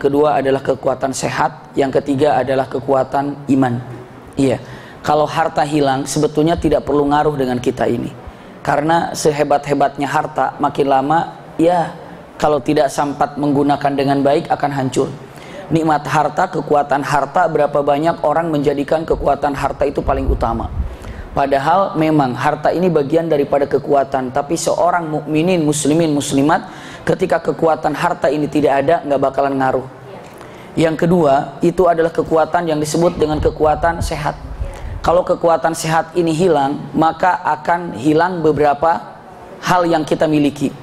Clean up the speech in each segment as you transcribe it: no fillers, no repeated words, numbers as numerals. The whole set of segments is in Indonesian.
kedua adalah kekuatan sehat, yang ketiga adalah kekuatan iman. Iya, kalau harta hilang sebetulnya tidak perlu ngaruh dengan kita ini, karena sehebat-hebatnya harta makin lama ya kalau tidak sempat menggunakan dengan baik akan hancur. Nikmat harta, kekuatan harta, berapa banyak orang menjadikan kekuatan harta itu paling utama. Padahal memang harta ini bagian daripada kekuatan, tapi seorang mukminin, muslimin, muslimat, ketika kekuatan harta ini tidak ada, nggak bakalan ngaruh. Yang kedua, itu adalah kekuatan yang disebut dengan kekuatan sehat. Kalau kekuatan sehat ini hilang, maka akan hilang beberapa hal yang kita miliki.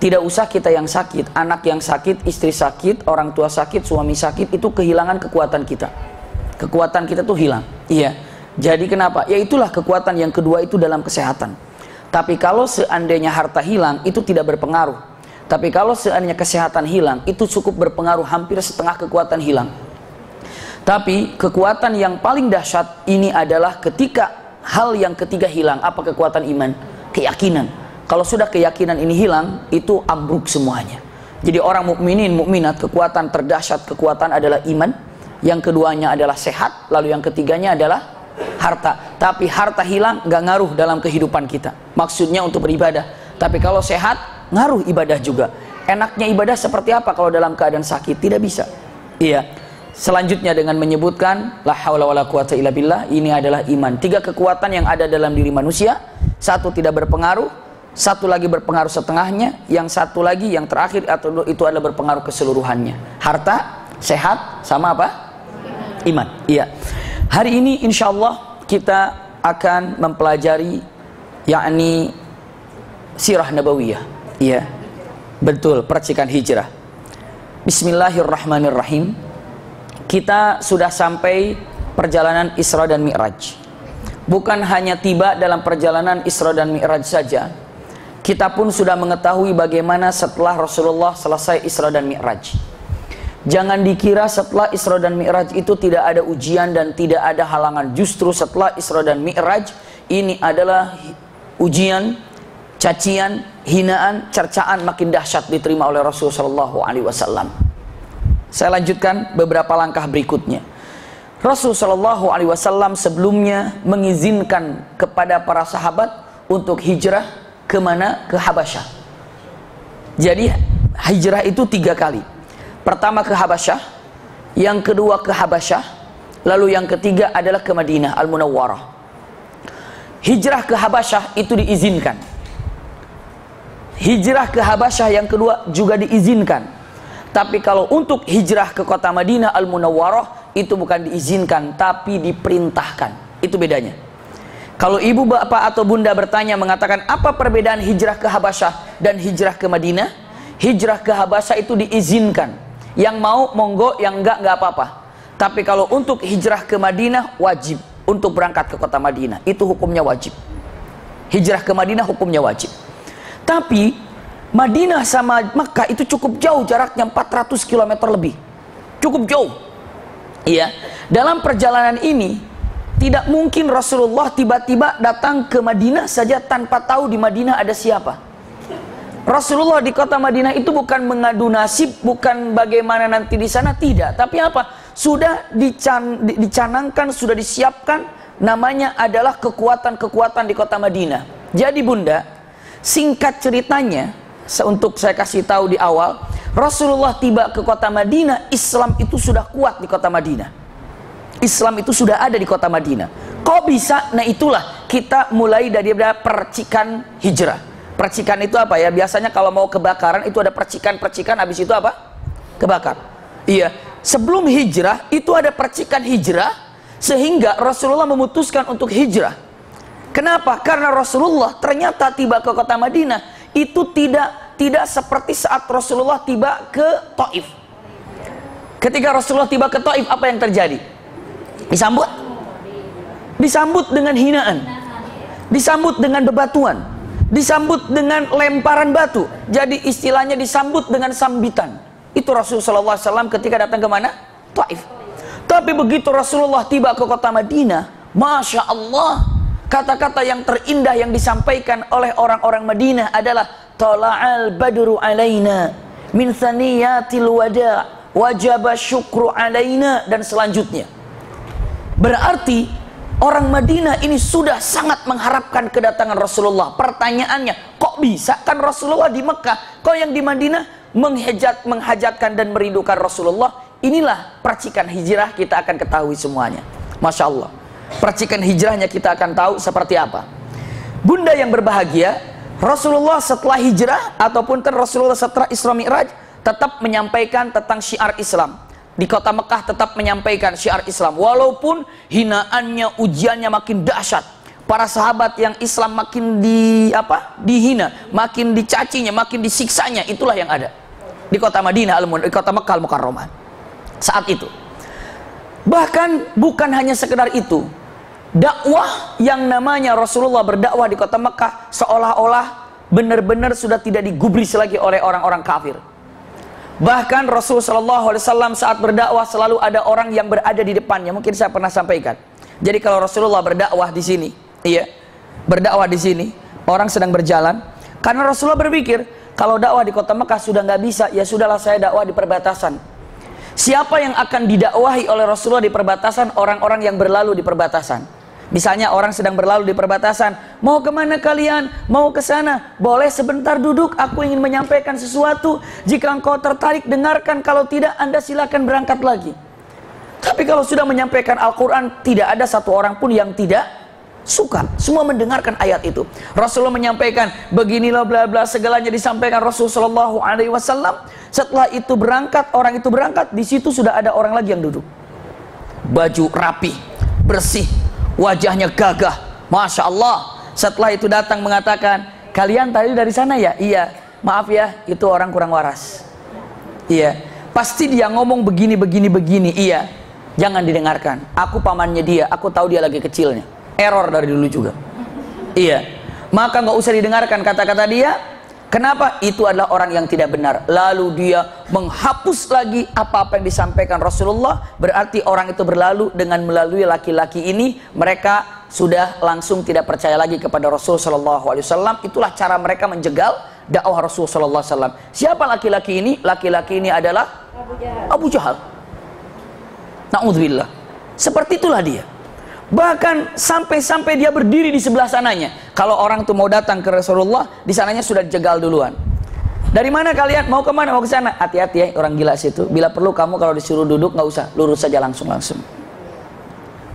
Tidak usah kita yang sakit, anak yang sakit, istri sakit, orang tua sakit, suami sakit, itu kehilangan kekuatan kita. Kekuatan kita tuh hilang. Iya. Jadi kenapa? Ya itulah kekuatan yang kedua itu dalam kesehatan. Tapi kalau seandainya harta hilang, itu tidak berpengaruh. Tapi kalau seandainya kesehatan hilang, itu cukup berpengaruh, hampir setengah kekuatan hilang. Tapi kekuatan yang paling dahsyat ini adalah ketika hal yang ketiga hilang. Apa kekuatan iman? Keyakinan. Kalau sudah keyakinan ini hilang, itu ambruk semuanya. Jadi orang mukminin, mukminat, kekuatan terdahsyat, kekuatan adalah iman. Yang keduanya adalah sehat, lalu yang ketiganya adalah harta. Tapi harta hilang nggak ngaruh dalam kehidupan kita, maksudnya untuk beribadah. Tapi kalau sehat, ngaruh ibadah juga. Enaknya ibadah seperti apa kalau dalam keadaan sakit? Tidak bisa. Iya. Selanjutnya dengan menyebutkan la haula wala quwata illa billah, ini adalah iman. Tiga kekuatan yang ada dalam diri manusia, satu tidak berpengaruh, satu lagi berpengaruh setengahnya, yang satu lagi yang terakhir atau itu adalah berpengaruh keseluruhannya. Harta, sehat, sama apa? Iman. Iya. Hari ini insya Allah kita akan mempelajari yakni sirah nabawiyah. Iya, betul, percikan hijrah. Bismillahirrahmanirrahim. Kita sudah sampai perjalanan Isra dan Mi'raj. Bukan hanya tiba dalam perjalanan Isra dan Mi'raj saja, kita pun sudah mengetahui bagaimana setelah Rasulullah selesai Isra dan Mi'raj. Jangan dikira setelah Isra dan Mi'raj itu tidak ada ujian dan tidak ada halangan. Justru setelah Isra dan Mi'raj ini adalah ujian, cacian, hinaan, cercaan makin dahsyat diterima oleh Rasulullah SAW. Saya lanjutkan beberapa langkah berikutnya. Rasulullah SAW sebelumnya mengizinkan kepada para sahabat untuk hijrah kemana? Ke Habasyah. Jadi hijrah itu 3 kali. Pertama ke Habasyah, yang kedua ke Habasyah, lalu yang ketiga adalah ke Madinah Al-Munawwarah. Hijrah ke Habasyah itu diizinkan. Hijrah ke Habasyah yang kedua juga diizinkan. Tapi kalau untuk hijrah ke kota Madinah Al-Munawwarah itu bukan diizinkan, tapi diperintahkan. Itu bedanya. Kalau ibu, bapak atau bunda bertanya mengatakan apa perbedaan hijrah ke Habasyah dan hijrah ke Madinah? Hijrah ke Habasyah itu diizinkan. Yang mau monggo, yang enggak apa-apa. Tapi kalau untuk hijrah ke Madinah wajib untuk berangkat ke kota Madinah, itu hukumnya wajib. Hijrah ke Madinah hukumnya wajib. Tapi Madinah sama Makkah itu cukup jauh jaraknya, 400 km lebih. Cukup jauh. Iya. Dalam perjalanan ini tidak mungkin Rasulullah tiba-tiba datang ke Madinah saja tanpa tahu di Madinah ada siapa. Rasulullah di kota Madinah itu bukan mengadu nasib, bukan bagaimana nanti di sana, tidak. Tapi apa? Sudah dicanangkan, sudah disiapkan, namanya adalah kekuatan-kekuatan di kota Madinah. Jadi bunda, singkat ceritanya, untuk saya kasih tahu di awal, Rasulullah tiba ke kota Madinah, Islam itu sudah kuat di kota Madinah. Islam itu sudah ada di kota Madinah. Kok bisa? Nah itulah kita mulai dari percikan hijrah. Percikan itu apa ya? Biasanya kalau mau kebakaran itu ada percikan-percikan, habis itu apa? Kebakar. Iya. Sebelum hijrah itu ada percikan hijrah, sehingga Rasulullah memutuskan untuk hijrah. Kenapa? Karena Rasulullah ternyata tiba ke kota Madinah itu tidak seperti saat Rasulullah tiba ke Taif. Ketika Rasulullah tiba ke Taif, apa yang terjadi? Disambut? Disambut dengan hinaan. Disambut dengan bebatuan. Disambut dengan lemparan batu. Jadi istilahnya disambut dengan sambitan. Itu Rasulullah SAW ketika datang ke mana? Taif. Tapi begitu Rasulullah tiba ke kota Madinah, Masya Allah, kata-kata yang terindah yang disampaikan oleh orang-orang Madinah adalah Tala'al badru alaina min thaniyatil wada' wajaba syukru alaina, dan selanjutnya. Berarti orang Madinah ini sudah sangat mengharapkan kedatangan Rasulullah. Pertanyaannya, kok bisa? Kan Rasulullah di Mekah, kok yang di Madinah menghajatkan dan merindukan Rasulullah? Inilah percikan hijrah, kita akan ketahui semuanya. Masya Allah, percikan hijrahnya kita akan tahu seperti apa. Bunda yang berbahagia, Rasulullah setelah hijrah ataupun Rasulullah setelah Isra Mi'raj tetap menyampaikan tentang syiar Islam. Di kota Mekah tetap menyampaikan syiar Islam, walaupun hinaannya, ujiannya makin dahsyat. Para sahabat yang Islam makin dihina, makin dicacinya, makin disiksanya. Itulah yang ada di kota Madinah, di kota Mekah Al-Mukarramah saat itu. Bahkan bukan hanya sekedar itu, dakwah yang namanya Rasulullah berdakwah di kota Mekah seolah-olah benar-benar sudah tidak digubris lagi oleh orang-orang kafir. Bahkan Rasulullah SAW saat berdakwah selalu ada orang yang berada di depannya. Mungkin saya pernah sampaikan. Jadi kalau Rasulullah berdakwah di sini, berdakwah di sini, orang sedang berjalan. Karena Rasulullah berpikir, kalau dakwah di kota Mekah sudah nggak bisa, ya sudahlah saya dakwah di perbatasan. Siapa yang akan didakwahi oleh Rasulullah di perbatasan? Orang-orang yang berlalu di perbatasan. Misalnya orang sedang berlalu di perbatasan, mau kemana kalian? Mau ke sana? Boleh sebentar duduk, aku ingin menyampaikan sesuatu. Jika engkau tertarik, dengarkan. Kalau tidak, Anda silakan berangkat lagi. Tapi kalau sudah menyampaikan Al-Quran, tidak ada satu orang pun yang tidak suka. Semua mendengarkan ayat itu. Rasulullah menyampaikan, beginilah bla bla, segalanya disampaikan Rasulullah SAW. Setelah itu berangkat, orang itu berangkat, di situ sudah ada orang lagi yang duduk. Baju rapi, bersih, wajahnya gagah, Masya Allah. Setelah itu datang mengatakan, kalian tadi dari sana ya? Iya. Maaf ya, itu orang kurang waras. Iya. Pasti dia ngomong begini, begini, begini. Iya. Jangan didengarkan. Aku pamannya dia, aku tahu dia lagi kecilnya. Error dari dulu juga. Iya. Maka nggak usah didengarkan kata-kata dia. Kenapa? Itu adalah orang yang tidak benar. Lalu dia menghapus lagi apa-apa yang disampaikan Rasulullah. Berarti orang itu berlalu dengan melalui laki-laki ini. Mereka sudah langsung tidak percaya lagi kepada Rasul Sallallahu Alaihi Wasallam. Itulah cara mereka menjegal dakwah Rasul Sallallahu Alaihi Wasallam. Siapa laki-laki ini? Laki-laki ini adalah Abu Jahal. Na'udzubillah. Seperti itulah dia. Bahkan sampai-sampai dia berdiri di sebelah sananya. Kalau orang tuh mau datang ke Rasulullah, di sananya sudah dijegal duluan. Dari mana kalian? Mau kemana? Mau ke sana? Hati-hati ya, orang gila situ. Bila perlu kamu kalau disuruh duduk nggak usah, lurus saja langsung.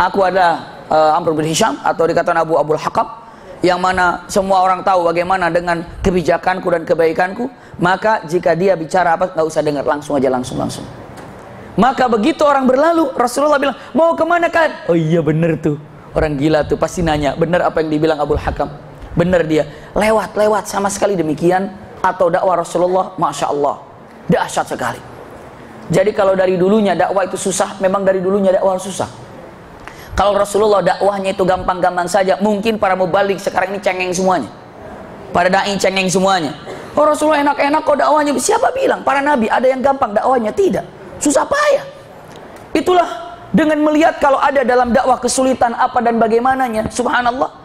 Aku ada Amr bin Hisham atau dikatakan Abul Hakam, yang mana semua orang tahu bagaimana dengan kebijakanku dan kebaikanku. Maka jika dia bicara apa nggak usah dengar, langsung aja langsung. Maka begitu orang berlalu, Rasulullah bilang, mau kemana kan? Oh iya bener tuh, orang gila tuh pasti nanya, bener apa yang dibilang Abul Hakam? Bener dia, lewat sama sekali demikian. Atau dakwah Rasulullah, Masya Allah, dahsyat sekali. Jadi kalau dari dulunya dakwah itu susah, memang dari dulunya dakwah susah. Kalau Rasulullah dakwahnya itu gampang-gampang saja, mungkin para mubalik sekarang ini cengeng semuanya. Para da'i cengeng semuanya. Oh Rasulullah enak-enak kok dakwahnya, siapa bilang? Para nabi ada yang gampang dakwahnya? Tidak. Susah payah. Itulah dengan melihat kalau ada dalam dakwah kesulitan apa dan bagaimananya, subhanallah,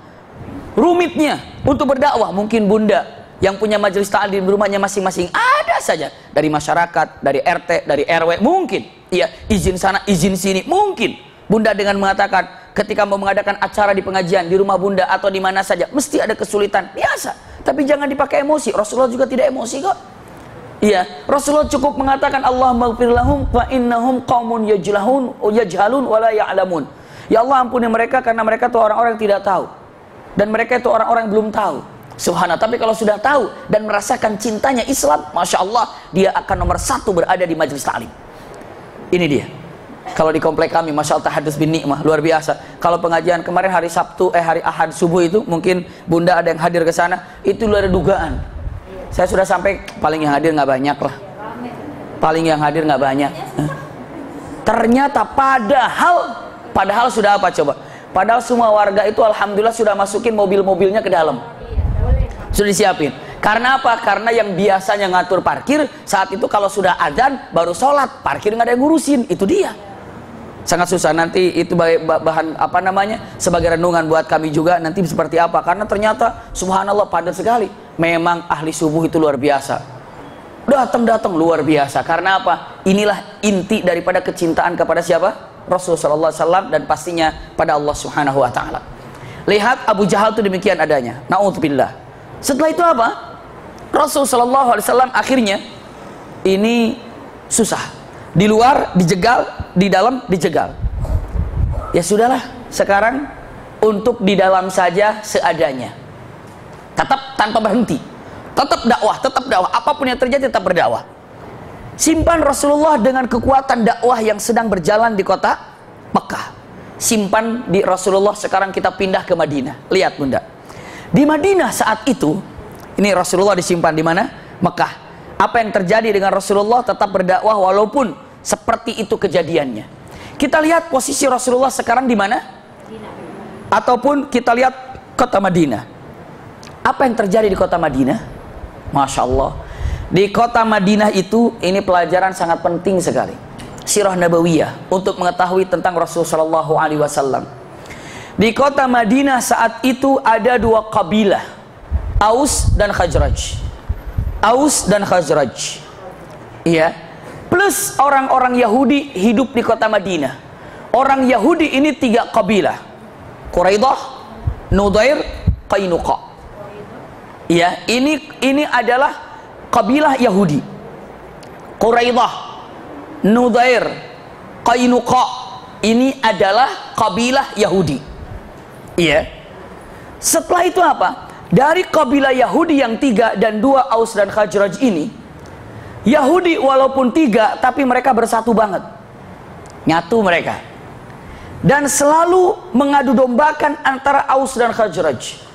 rumitnya untuk berdakwah. Mungkin bunda yang punya majelis ta'lim di rumahnya masing-masing, ada saja dari masyarakat, dari RT, dari RW, mungkin iya izin sana, izin sini, mungkin bunda dengan mengatakan ketika mau mengadakan acara di pengajian di rumah bunda atau di mana saja mesti ada kesulitan, biasa. Tapi jangan dipakai emosi. Rasulullah juga tidak emosi kok. Iya, Rasulullah cukup mengatakan Allahumma ighfir lahum fa innahum qaumun yajhalun wa la ya'lamun. Ya Allah ampuni mereka karena mereka itu orang-orang yang tidak tahu. Dan mereka itu orang-orang yang belum tahu. Subhanallah, tapi kalau sudah tahu dan merasakan cintanya Islam, Masya Allah, dia akan nomor satu berada di majelis ta'lim. Ini dia. Kalau di komplek kami, Masya Allah, tahadus bin ni'mah, luar biasa. Kalau pengajian kemarin hari hari Ahad subuh itu, mungkin bunda ada yang hadir ke sana, itu luar dugaan. Saya sudah sampai, paling yang hadir nggak banyak lah. Paling yang hadir nggak banyak. Ternyata padahal sudah apa coba? Padahal semua warga itu alhamdulillah sudah masukin mobil-mobilnya ke dalam. Sudah disiapin. Karena apa? Karena yang biasanya ngatur parkir, saat itu kalau sudah adzan baru sholat, parkir nggak ada yang ngurusin. Itu dia. Sangat susah. Nanti itu bahan apa namanya, sebagai renungan buat kami juga nanti seperti apa. Karena ternyata subhanallah padat sekali. Memang ahli subuh itu luar biasa. Datang luar biasa. Karena apa? Inilah inti daripada kecintaan kepada siapa? Rasulullah SAW, dan pastinya pada Allah Subhanahu wa Ta'ala. Lihat Abu Jahal itu demikian adanya. Na'udzubillah. Setelah itu apa? Rasulullah SAW akhirnya ini susah. Di luar dijegal, di dalam dijegal. Ya sudahlah, sekarang untuk di dalam saja seadanya. Tetap tanpa berhenti. Tetap dakwah, tetap dakwah. Apapun yang terjadi tetap berdakwah. Simpan Rasulullah dengan kekuatan dakwah yang sedang berjalan di kota Mekah. Simpan di Rasulullah. Sekarang kita pindah ke Madinah. Lihat bunda, di Madinah saat itu, ini Rasulullah disimpan di mana? Mekah. Apa yang terjadi dengan Rasulullah? Tetap berdakwah walaupun seperti itu kejadiannya. Kita lihat posisi Rasulullah sekarang di mana? Ataupun kita lihat kota Madinah. Apa yang terjadi di kota Madinah? Masya Allah, di kota Madinah itu, ini pelajaran sangat penting sekali, sirah nabawiyah, untuk mengetahui tentang Rasulullah SAW. Di kota Madinah saat itu ada dua kabilah, Aus dan Khazraj. Aus dan Khazraj, iya, plus orang-orang Yahudi hidup di kota Madinah. Orang Yahudi ini tiga kabilah, Quraidah, Nudair, Qainuqa. Ya, ini adalah kabilah Yahudi. Quraidah, Nudair, Qainuqa, ini adalah kabilah Yahudi. Iya. Setelah itu apa? Dari kabilah Yahudi yang tiga dan dua, Aus dan Khazraj ini, Yahudi walaupun tiga, tapi mereka bersatu banget. Nyatu mereka. Dan selalu mengadu dombakan antara Aus dan Khazraj.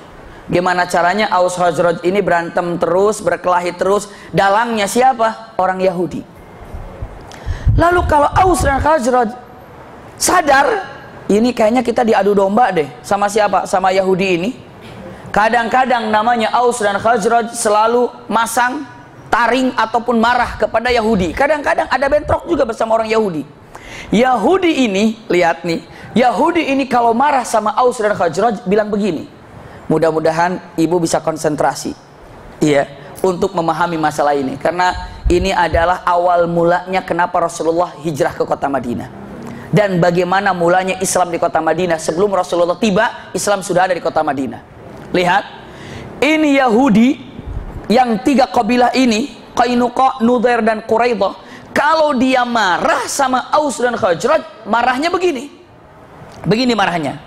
Gimana caranya Aus Khazraj ini berantem terus, berkelahi terus. Dalangnya siapa? Orang Yahudi. Lalu kalau Aus dan Khazraj sadar, ini kayaknya kita diadu domba deh. Sama siapa? Sama Yahudi ini. Kadang-kadang namanya Aus dan Khazraj selalu masang taring ataupun marah kepada Yahudi. Kadang-kadang ada bentrok juga bersama orang Yahudi. Yahudi ini, lihat nih, Yahudi ini kalau marah sama Aus dan Khazraj bilang begini. Mudah-mudahan ibu bisa konsentrasi, iya, untuk memahami masalah ini, karena ini adalah awal mulanya kenapa Rasulullah hijrah ke kota Madinah, dan bagaimana mulanya Islam di kota Madinah. Sebelum Rasulullah tiba, Islam sudah ada di kota Madinah. Lihat, ini Yahudi yang tiga kabilah ini, Qainuqa, Nudair dan Quraidah. Kalau dia marah sama Aus dan Khazraj, marahnya begini. Begini marahnya.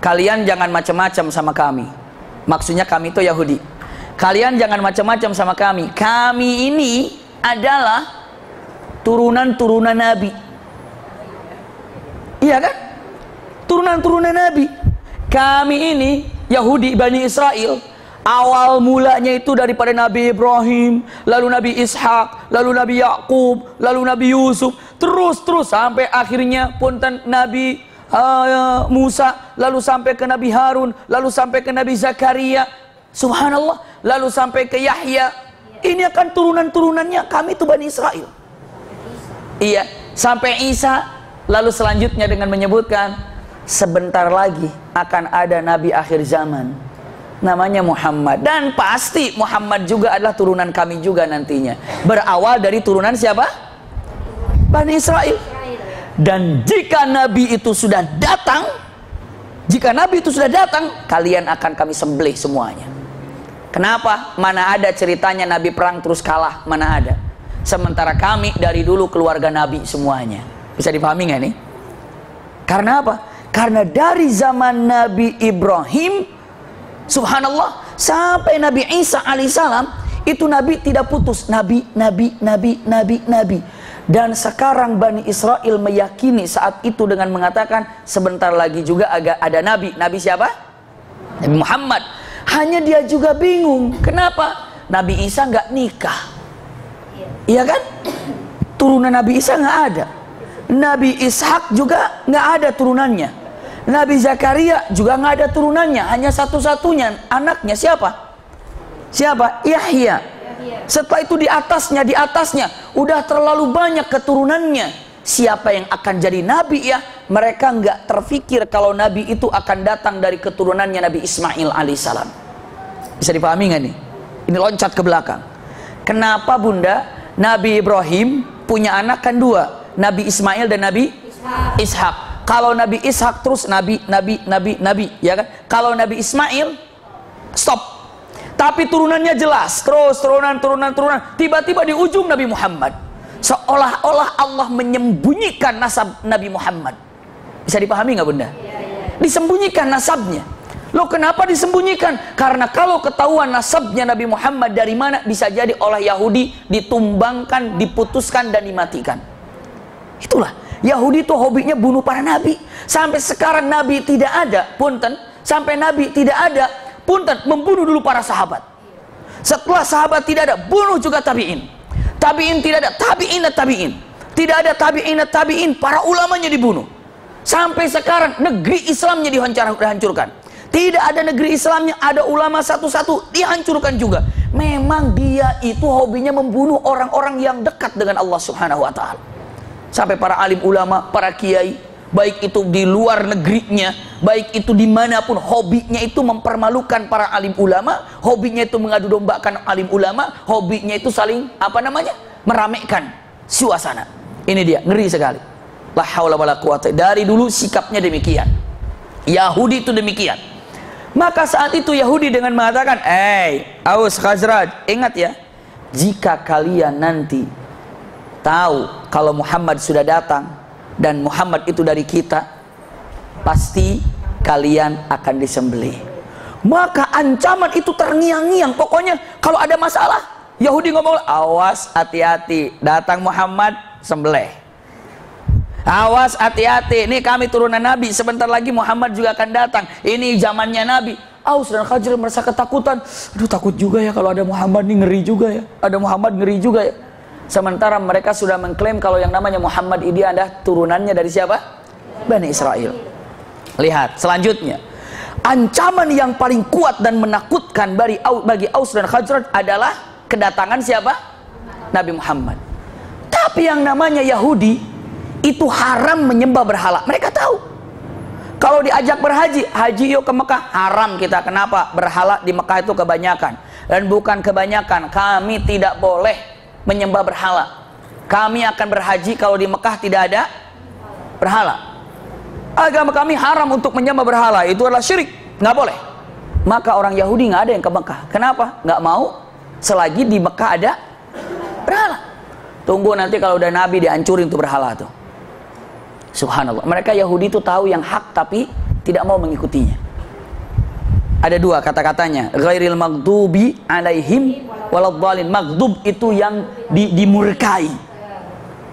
Kalian jangan macam-macam sama kami. Maksudnya kami itu Yahudi. Kalian jangan macam-macam sama kami. Kami ini adalah turunan-turunan Nabi. Iya kan? Turunan-turunan Nabi. Kami ini Yahudi Bani Israel, awal mulanya itu daripada Nabi Ibrahim, lalu Nabi Ishak, lalu Nabi Yakub, lalu Nabi Yusuf, terus sampai akhirnya punten Nabi Musa, lalu sampai ke Nabi Harun, lalu sampai ke Nabi Zakaria, subhanallah, lalu sampai ke Yahya. Ini akan turunan-turunannya, kami itu Bani Israel. Iya, sampai Isa, lalu selanjutnya dengan menyebutkan sebentar lagi akan ada Nabi akhir zaman, namanya Muhammad, dan pasti Muhammad juga adalah turunan kami juga nantinya. Berawal dari turunan siapa? Bani Israel. Dan jika Nabi itu sudah datang, kalian akan kami sembelih semuanya. Kenapa? Mana ada ceritanya Nabi perang terus kalah, mana ada. Sementara kami dari dulu keluarga Nabi semuanya. Bisa dipahami nggak nih? Karena apa? Karena dari zaman Nabi Ibrahim, subhanallah, sampai Nabi Isa alaihissalam, itu Nabi tidak putus. Nabi. Dan sekarang Bani Israel meyakini saat itu dengan mengatakan sebentar lagi juga ada Nabi. Nabi siapa? Nabi Muhammad. Hanya dia juga bingung. Kenapa? Nabi Isa nggak nikah. Iya kan? Turunan Nabi Isa nggak ada. Nabi Ishak juga nggak ada turunannya. Nabi Zakaria juga nggak ada turunannya. Hanya satu-satunya anaknya siapa? Siapa? Yahya. Setelah itu di atasnya udah terlalu banyak keturunannya. Siapa yang akan jadi nabi ya? Mereka nggak terfikir kalau nabi itu akan datang dari keturunannya Nabi Ismail alaihissalam. Bisa dipahami nggak nih? Ini loncat ke belakang. Kenapa bunda? Nabi Ibrahim punya anak kan dua, Nabi Ismail dan Nabi Ishak. Kalau Nabi Ishak terus nabi, ya kan? Kalau Nabi Ismail stop. Tapi turunannya jelas, terus turunan. Tiba-tiba di ujung Nabi Muhammad, seolah-olah Allah menyembunyikan nasab Nabi Muhammad. Bisa dipahami nggak Bunda? Disembunyikan nasabnya. Loh, kenapa disembunyikan? Karena kalau ketahuan nasabnya Nabi Muhammad dari mana, bisa jadi oleh Yahudi ditumbangkan, diputuskan dan dimatikan. Itulah Yahudi itu hobinya bunuh para nabi. Sampai sekarang nabi tidak ada, punten. Sampai nabi tidak ada, punten, membunuh dulu para sahabat. Setelah sahabat tidak ada, bunuh juga tabi'in. Tabi'in tidak ada, tabi'in. Tidak ada tabi'in, para ulamanya dibunuh. Sampai sekarang negeri Islamnya dihancurkan. Tidak ada negeri Islamnya, ada ulama satu-satu dihancurkan juga. Memang dia itu hobinya membunuh orang-orang yang dekat dengan Allah Subhanahu wa Ta'ala. Sampai para alim ulama, para kiai, baik itu di luar negerinya, baik itu dimanapun, hobinya itu mempermalukan para alim ulama, hobinya itu mengadu dombakan alim ulama, hobinya itu saling meramaikan suasana. Ini dia, ngeri sekali. La haula wala quwata. Dari dulu sikapnya demikian. Yahudi itu demikian. Maka saat itu Yahudi dengan mengatakan, Aus Khazraj, ingat ya, jika kalian nanti tahu kalau Muhammad sudah datang dan Muhammad itu dari kita, pasti kalian akan disembelih. Maka ancaman itu terngiang-ngiang. Pokoknya kalau ada masalah, Yahudi ngomong, awas, hati-hati, datang Muhammad, sembelih. Awas, hati-hati, ini kami turunan Nabi, sebentar lagi Muhammad juga akan datang, ini zamannya Nabi. Aus dan Khazraj merasa ketakutan. Aduh, takut juga ya kalau ada Muhammad, nih ngeri juga ya. Ada Muhammad, ngeri juga ya. Sementara mereka sudah mengklaim kalau yang namanya Muhammad ini adalah turunannya dari siapa? Bani Israel. Lihat selanjutnya, ancaman yang paling kuat dan menakutkan bagi Aus dan Khazraj adalah kedatangan siapa? Nabi Muhammad. Tapi yang namanya Yahudi itu haram menyembah berhala. Mereka tahu kalau diajak berhaji, haji yuk ke Mekah, haram kita. Kenapa? Berhala di Mekah itu kebanyakan. Dan bukan kebanyakan, kami tidak boleh menyembah berhala. Kami akan berhaji kalau di Mekah tidak ada berhala. Agama kami haram untuk menyembah berhala, itu adalah syirik, nggak boleh. Maka orang Yahudi nggak ada yang ke Mekah. Kenapa? Nggak mau selagi di Mekah ada berhala. Tunggu nanti kalau udah Nabi dihancurin tuh berhala tuh. Subhanallah, mereka Yahudi itu tahu yang hak tapi tidak mau mengikutinya. Ada dua kata-katanya, ghairil maghdubi alaihim waladhdallin. Maghdub itu yang dimurkai,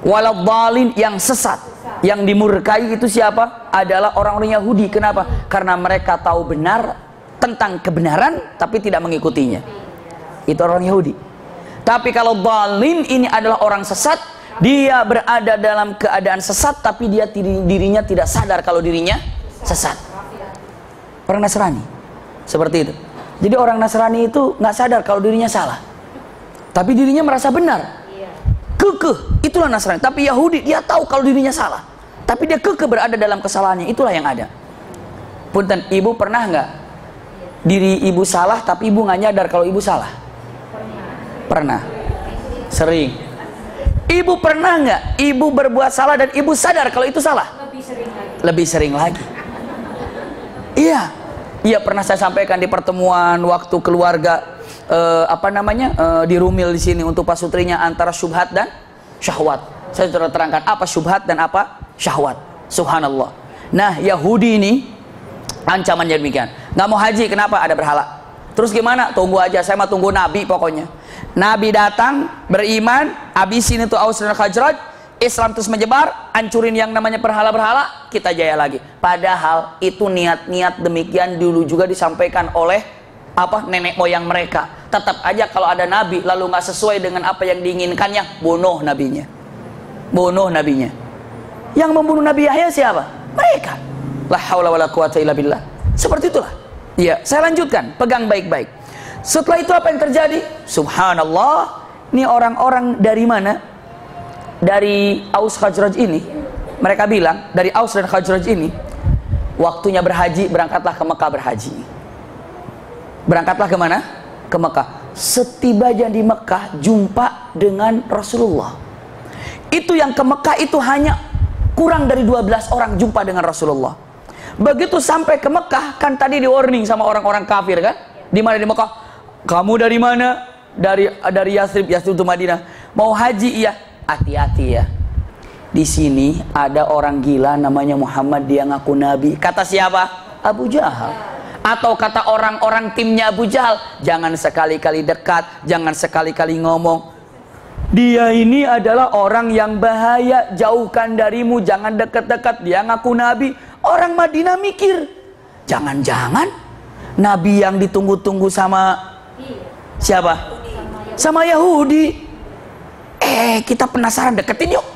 waladhdallin yang sesat. Yang dimurkai itu siapa? Adalah orang-orang Yahudi. Kenapa? Karena mereka tahu benar tentang kebenaran tapi tidak mengikutinya. Itu orang Yahudi. Tapi kalau dhalin ini adalah orang sesat, dia berada dalam keadaan sesat tapi dirinya tidak sadar kalau dirinya sesat. Orang Nasrani seperti itu. Jadi orang Nasrani itu nggak sadar kalau dirinya salah, tapi dirinya merasa benar. Kekeh, itulah Nasrani. Tapi Yahudi dia tahu kalau dirinya salah, tapi dia kekeh berada dalam kesalahannya. Itulah yang ada. Punten, ibu pernah nggak diri ibu salah tapi ibu nggak nyadar kalau ibu salah? Pernah. Sering. Ibu pernah nggak ibu berbuat salah dan ibu sadar kalau itu salah? Lebih sering lagi. Iya. Iya, pernah saya sampaikan di pertemuan waktu keluarga di Rumil di sini untuk pasutrinya antara syubhat dan syahwat. Saya sudah terangkan apa syubhat dan apa syahwat. Subhanallah. Nah, Yahudi ini ancamannya demikian. Nggak mau haji, kenapa? Ada berhala. Terus gimana? Tunggu aja, saya mah tunggu Nabi pokoknya. Nabi datang, beriman, habisin itu Aus dan Khazraj, Islam terus menyebar, hancurin yang namanya berhala-berhala, kita jaya lagi. Padahal itu niat-niat demikian dulu juga disampaikan oleh nenek moyang mereka. Tetap aja kalau ada Nabi lalu nggak sesuai dengan apa yang diinginkannya, bunuh nabinya. Bunuh nabinya. Yang membunuh Nabi Yahya siapa? Mereka. La haula wala quwata illa billah. Seperti itulah. Iya, saya lanjutkan, pegang baik-baik. Setelah itu apa yang terjadi? Subhanallah, ini orang-orang dari mana? Dari Aus Khazraj ini. Mereka bilang, dari Aus dan Khazraj ini, waktunya berhaji, berangkatlah ke Mekah berhaji. Berangkatlah ke mana? Ke Mekah. setibanya di Mekah jumpa dengan Rasulullah. Itu yang ke Mekah itu hanya kurang dari 12 orang jumpa dengan Rasulullah. Begitu sampai ke Mekah, kan tadi di warning sama orang-orang kafir kan? Di mana di Mekah? Kamu dari mana? Dari Yathrib itu Madinah. Mau haji? Iya. Hati-hati ya. Di sini ada orang gila namanya Muhammad, dia ngaku nabi. Kata siapa? Abu Jahal. Atau kata orang-orang timnya Abu Jahal, jangan sekali-kali dekat, jangan sekali-kali ngomong. Dia ini adalah orang yang bahaya, jauhkan darimu, jangan dekat-dekat. Dia ngaku nabi. Orang Madinah mikir, jangan-jangan nabi yang ditunggu-tunggu sama siapa? Sama Yahudi. Kita penasaran, deketin yuk.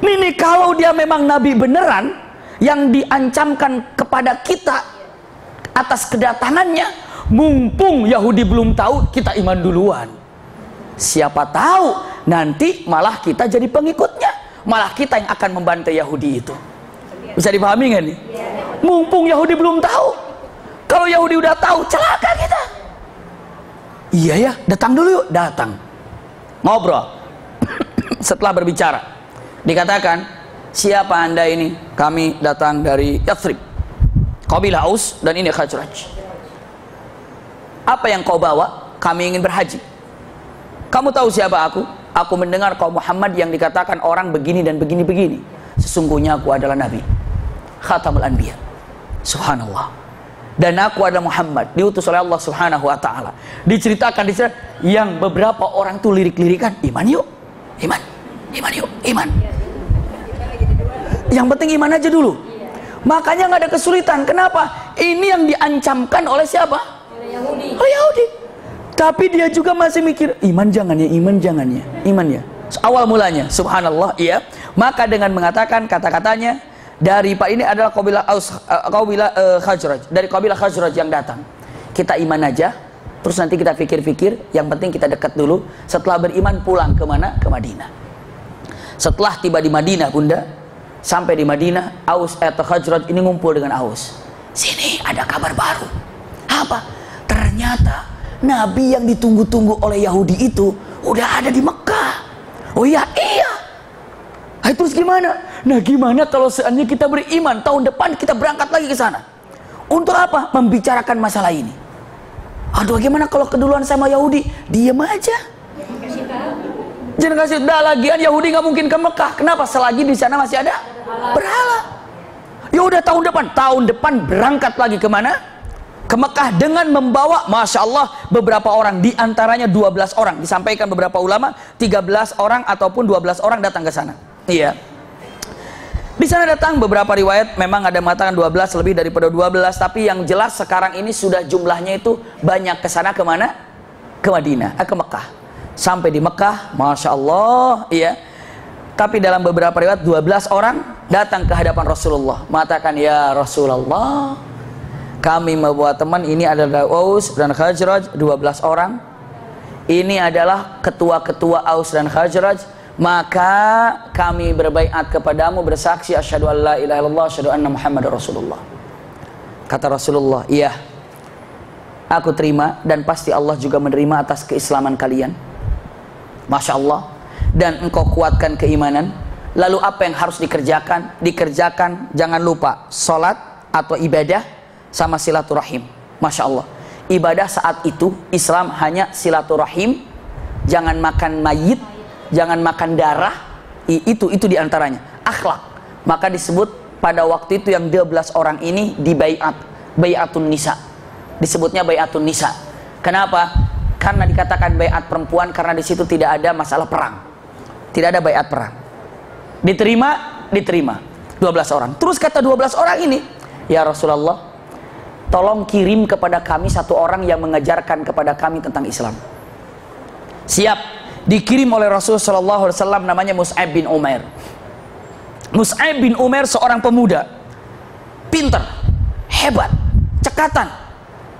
Nih kalau dia memang nabi beneran yang diancamkan kepada kita atas kedatangannya, mumpung Yahudi belum tahu, kita iman duluan. Siapa tahu nanti malah kita jadi pengikutnya, malah kita yang akan membantai Yahudi itu. Bisa dipahami nggak nih? Mumpung Yahudi belum tahu. Kalau Yahudi udah tahu, celaka kita. Iya ya, datang dulu yuk. Datang, ngobrol. Setelah berbicara, dikatakan, siapa anda ini? Kami datang dari Yathrib, kabilah Aus, dan ini Khazraj. Apa yang kau bawa? Kami ingin berhaji. Kamu tahu siapa aku? Aku mendengar kau Muhammad yang dikatakan orang begini dan begini-begini. Sesungguhnya aku adalah Nabi, Khatamul Anbiya. Subhanallah. Dan aku adalah Muhammad, diutus oleh Allah Subhanahu wa ta'ala. Diceritakan di sana yang beberapa orang tuh lirik-lirikan, iman yuk, iman, iman yuk, iman. Yang penting iman aja dulu. Makanya nggak ada kesulitan. Kenapa? Ini yang diancamkan oleh siapa? Oleh Yahudi. Oleh Yahudi. Tapi dia juga masih mikir, iman jangan ya, iman jangan ya, iman ya. Awal mulanya, subhanallah, iya. Maka dengan mengatakan kata-katanya, dari Pak ini adalah kabilah Aus, kabilah Khazraj, dari kabilah Khazraj yang datang. Kita iman aja, terus nanti kita pikir-pikir. Yang penting kita dekat dulu. Setelah beriman pulang kemana? Ke Madinah. Setelah tiba di Madinah, bunda, sampai di Madinah, Aus atau Khazraj ini ngumpul dengan Aus. Sini ada kabar baru. Apa? Ternyata Nabi yang ditunggu-tunggu oleh Yahudi itu udah ada di Mekah. Oh iya, iya. Terus gimana? Nah gimana kalau seandainya kita beriman, tahun depan kita berangkat lagi ke sana? Untuk apa? Membicarakan masalah ini. Aduh, gimana kalau keduluan sama Yahudi? Diam aja. Jangan kasih dah, lagian Yahudi nggak mungkin ke Mekah. Kenapa? Selagi di sana masih ada berhala. Ya udah tahun depan berangkat lagi kemana? Ke Mekah dengan membawa, masya Allah, beberapa orang, diantaranya 12 orang. Disampaikan beberapa ulama 13 orang ataupun 12 orang datang ke sana. Iya. Di sana datang beberapa riwayat memang ada mengatakan 12, lebih daripada 12, tapi yang jelas sekarang ini sudah jumlahnya itu banyak ke sana. Kemana? Ke Madinah, ke Mekah. Sampai di Mekah, masya Allah, iya. Tapi dalam beberapa riwayat 12 orang datang ke hadapan Rasulullah, mengatakan, ya Rasulullah, kami membawa teman, ini adalah Aus dan Khazraj, 12 orang. Ini adalah ketua-ketua Aus dan Khazraj. Maka kami berbaiat kepadamu, bersaksi asyhadu an la ilaha illallah, asyhadu anna Muhammadar Rasulullah. Kata Rasulullah, iya, aku terima, dan pasti Allah juga menerima atas keislaman kalian. Masya Allah. Dan engkau kuatkan keimanan. Lalu apa yang harus dikerjakan? Dikerjakan, jangan lupa, sholat atau ibadah sama silaturahim. Masya Allah. Ibadah saat itu Islam hanya silaturahim, jangan makan mayit, jangan makan darah. Itu diantaranya. Akhlak. Maka disebut pada waktu itu yang 12 orang ini dibaiat, baiatun nisa. Disebutnya baiatun nisa. Kenapa? Karena dikatakan baiat perempuan karena di situ tidak ada masalah perang. Tidak ada baiat perang. Diterima 12 orang. Terus kata 12 orang ini, ya Rasulullah, tolong kirim kepada kami satu orang yang mengajarkan kepada kami tentang Islam. Siap. Dikirim oleh Rasulullah SAW, namanya Mus'ab bin Umair. Mus'ab bin Umair seorang pemuda, pintar, hebat, cekatan,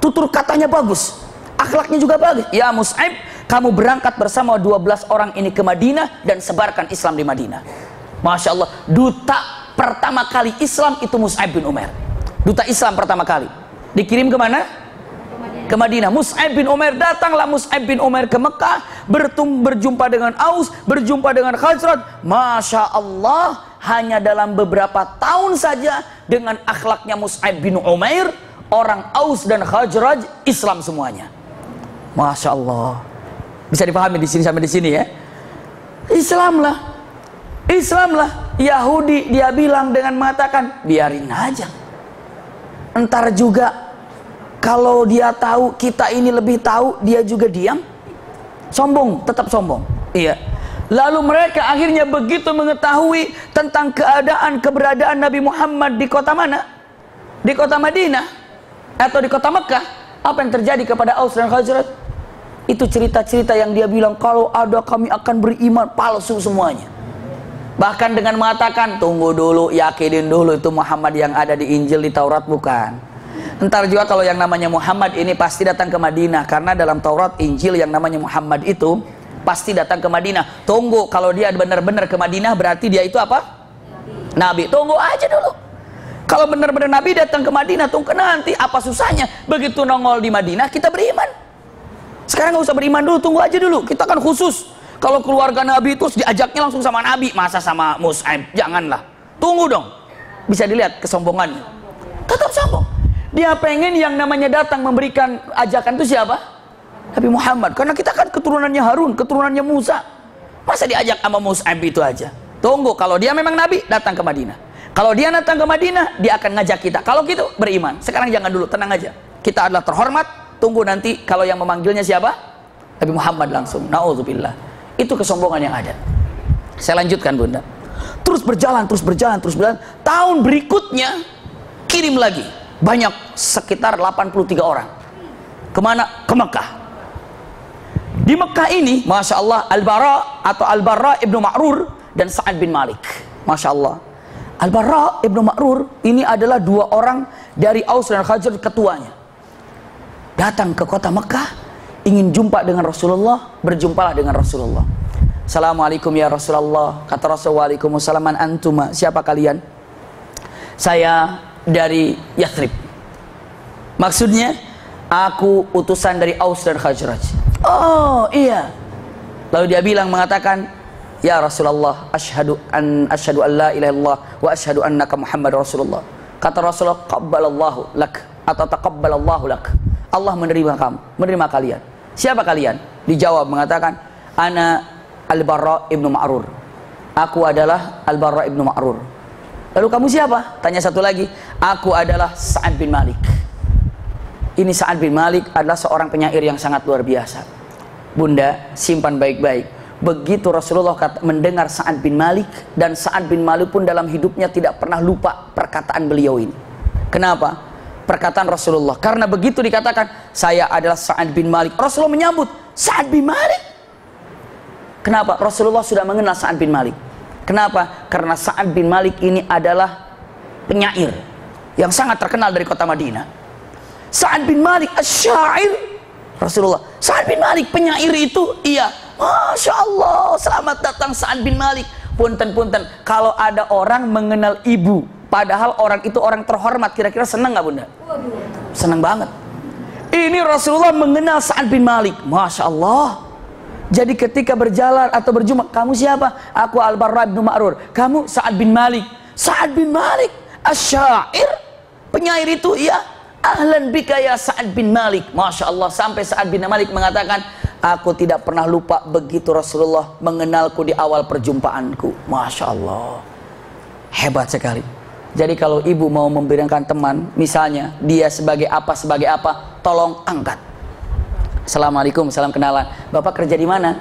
tutur katanya bagus, akhlaknya juga bagus. Ya Mus'ab, kamu berangkat bersama 12 orang ini ke Madinah dan sebarkan Islam di Madinah. Masya Allah, duta pertama kali Islam itu Mus'ab bin Umair. Duta Islam pertama kali. Dikirim kemana? ke Madinah. Mus'ab bin Umair, datanglah Mus'ab bin Umair ke Mekah, berjumpa dengan Aus, berjumpa dengan Khazraj. Masya Allah, hanya dalam beberapa tahun saja dengan akhlaknya Mus'ab bin Umair, orang Aus dan Khazraj Islam semuanya. Masya Allah. Bisa dipahami di sini sampai di sini ya. Islamlah. Yahudi dia bilang dengan mengatakan, biarin aja. Entar juga kalau dia tahu kita ini lebih tahu, dia juga diam. Sombong, tetap sombong. Iya. Lalu mereka akhirnya begitu mengetahui tentang keberadaan Nabi Muhammad di kota mana? Di kota Madinah atau di kota Mekah. Apa yang terjadi kepada Aus dan Khazraj? Itu cerita-cerita yang dia bilang, kalau ada kami akan beriman, palsu semuanya. Bahkan dengan mengatakan, tunggu dulu, yakinin dulu itu Muhammad yang ada di Injil, di Taurat, bukan. Entar juga kalau yang namanya Muhammad ini pasti datang ke Madinah, karena dalam Taurat, Injil yang namanya Muhammad itu pasti datang ke Madinah. Tunggu, kalau dia benar-benar ke Madinah berarti dia itu apa? Nabi. Tunggu aja dulu. Kalau benar-benar Nabi datang ke Madinah, tunggu nanti, apa susahnya? Begitu nongol di Madinah, kita beriman. Sekarang nggak usah beriman dulu, tunggu aja dulu. Kita kan khusus. Kalau keluarga Nabi itu diajaknya langsung sama Nabi, masa sama Mus'ab? Janganlah. Tunggu dong. Bisa dilihat kesombongannya. Tetap sombong. Dia pengen yang namanya datang memberikan ajakan itu siapa? Nabi Muhammad. Karena kita kan keturunannya Harun, keturunannya Musa. Masa diajak sama Mus'ab itu aja? Tunggu, kalau dia memang Nabi, datang ke Madinah. Kalau dia datang ke Madinah, dia akan ngajak kita. Kalau gitu, beriman. Sekarang jangan dulu, tenang aja. Kita adalah terhormat. Tunggu nanti kalau yang memanggilnya siapa? Nabi Muhammad langsung. Na'udzubillah. Itu kesombongan yang ada. Saya lanjutkan, Bunda. Terus berjalan. Tahun berikutnya kirim lagi. Banyak, sekitar 83 orang. Kemana? Ke Mekah. Di Mekah ini, Masya Allah, Al-Bara atau Al-Bara ibnu Ma'rur dan Sa'ad bin Malik. Masya Allah. Al-Bara ibnu Ma'rur ini adalah dua orang dari Aus dan Khazraj, ketuanya. Datang ke kota Mekah, ingin jumpa dengan Rasulullah, berjumpalah dengan Rasulullah. Assalamualaikum ya Rasulullah. Kata Rasulullah, waalaikumsalam, man antuma, siapa kalian? Saya dari Yathrib. Maksudnya, aku utusan dari Aus dan Khazraj. Oh iya. Lalu dia mengatakan, ya Rasulullah, asyhadu an la ilaha illallah wa asyhadu annaka Muhammad Rasulullah. Kata Rasulullah, qabbalallahu lak atau taqabbalallahu lak. Allah menerima kamu, menerima kalian. Siapa kalian? Dijawab mengatakan, ana Al-Bara ibnu Ma'rur. Aku adalah Al-Bara ibnu Ma'rur. Lalu kamu siapa? Tanya satu lagi. Aku adalah Sa'ad bin Malik. Ini Sa'ad bin Malik adalah seorang penyair yang sangat luar biasa. Bunda, simpan baik-baik. Begitu Rasulullah mendengar Sa'ad bin Malik, dan Sa'ad bin Malik pun dalam hidupnya tidak pernah lupa perkataan beliau ini. Kenapa? Perkataan Rasulullah. Karena begitu dikatakan, saya adalah Sa'ad bin Malik, Rasulullah menyambut, Sa'ad bin Malik. Kenapa? Rasulullah sudah mengenal Sa'ad bin Malik. Kenapa? Karena Sa'ad bin Malik ini adalah penyair yang sangat terkenal dari kota Madinah. Sa'ad bin Malik asy-syair. Rasulullah, Sa'ad bin Malik penyair itu, iya. Masya Allah, selamat datang Sa'ad bin Malik. Punten-punten, kalau ada orang mengenal ibu, padahal orang itu orang terhormat, kira-kira senang nggak Bunda? Senang banget. Ini Rasulullah mengenal Sa'ad bin Malik. Masya Allah. Jadi ketika berjalan atau berjumpa, kamu siapa? Aku Al-Bara bin Ma'rur. Kamu Sa'ad bin Malik. Sa'ad bin Malik asy-syair, penyair itu, iya. Ahlan bika ya Sa'ad bin Malik. Masya Allah, sampai Sa'ad bin Malik mengatakan, aku tidak pernah lupa begitu Rasulullah mengenalku di awal perjumpaanku. Masya Allah, hebat sekali. Jadi kalau ibu mau memberikan teman, misalnya dia sebagai apa, tolong angkat. Assalamualaikum, salam kenalan. Bapak kerja di mana?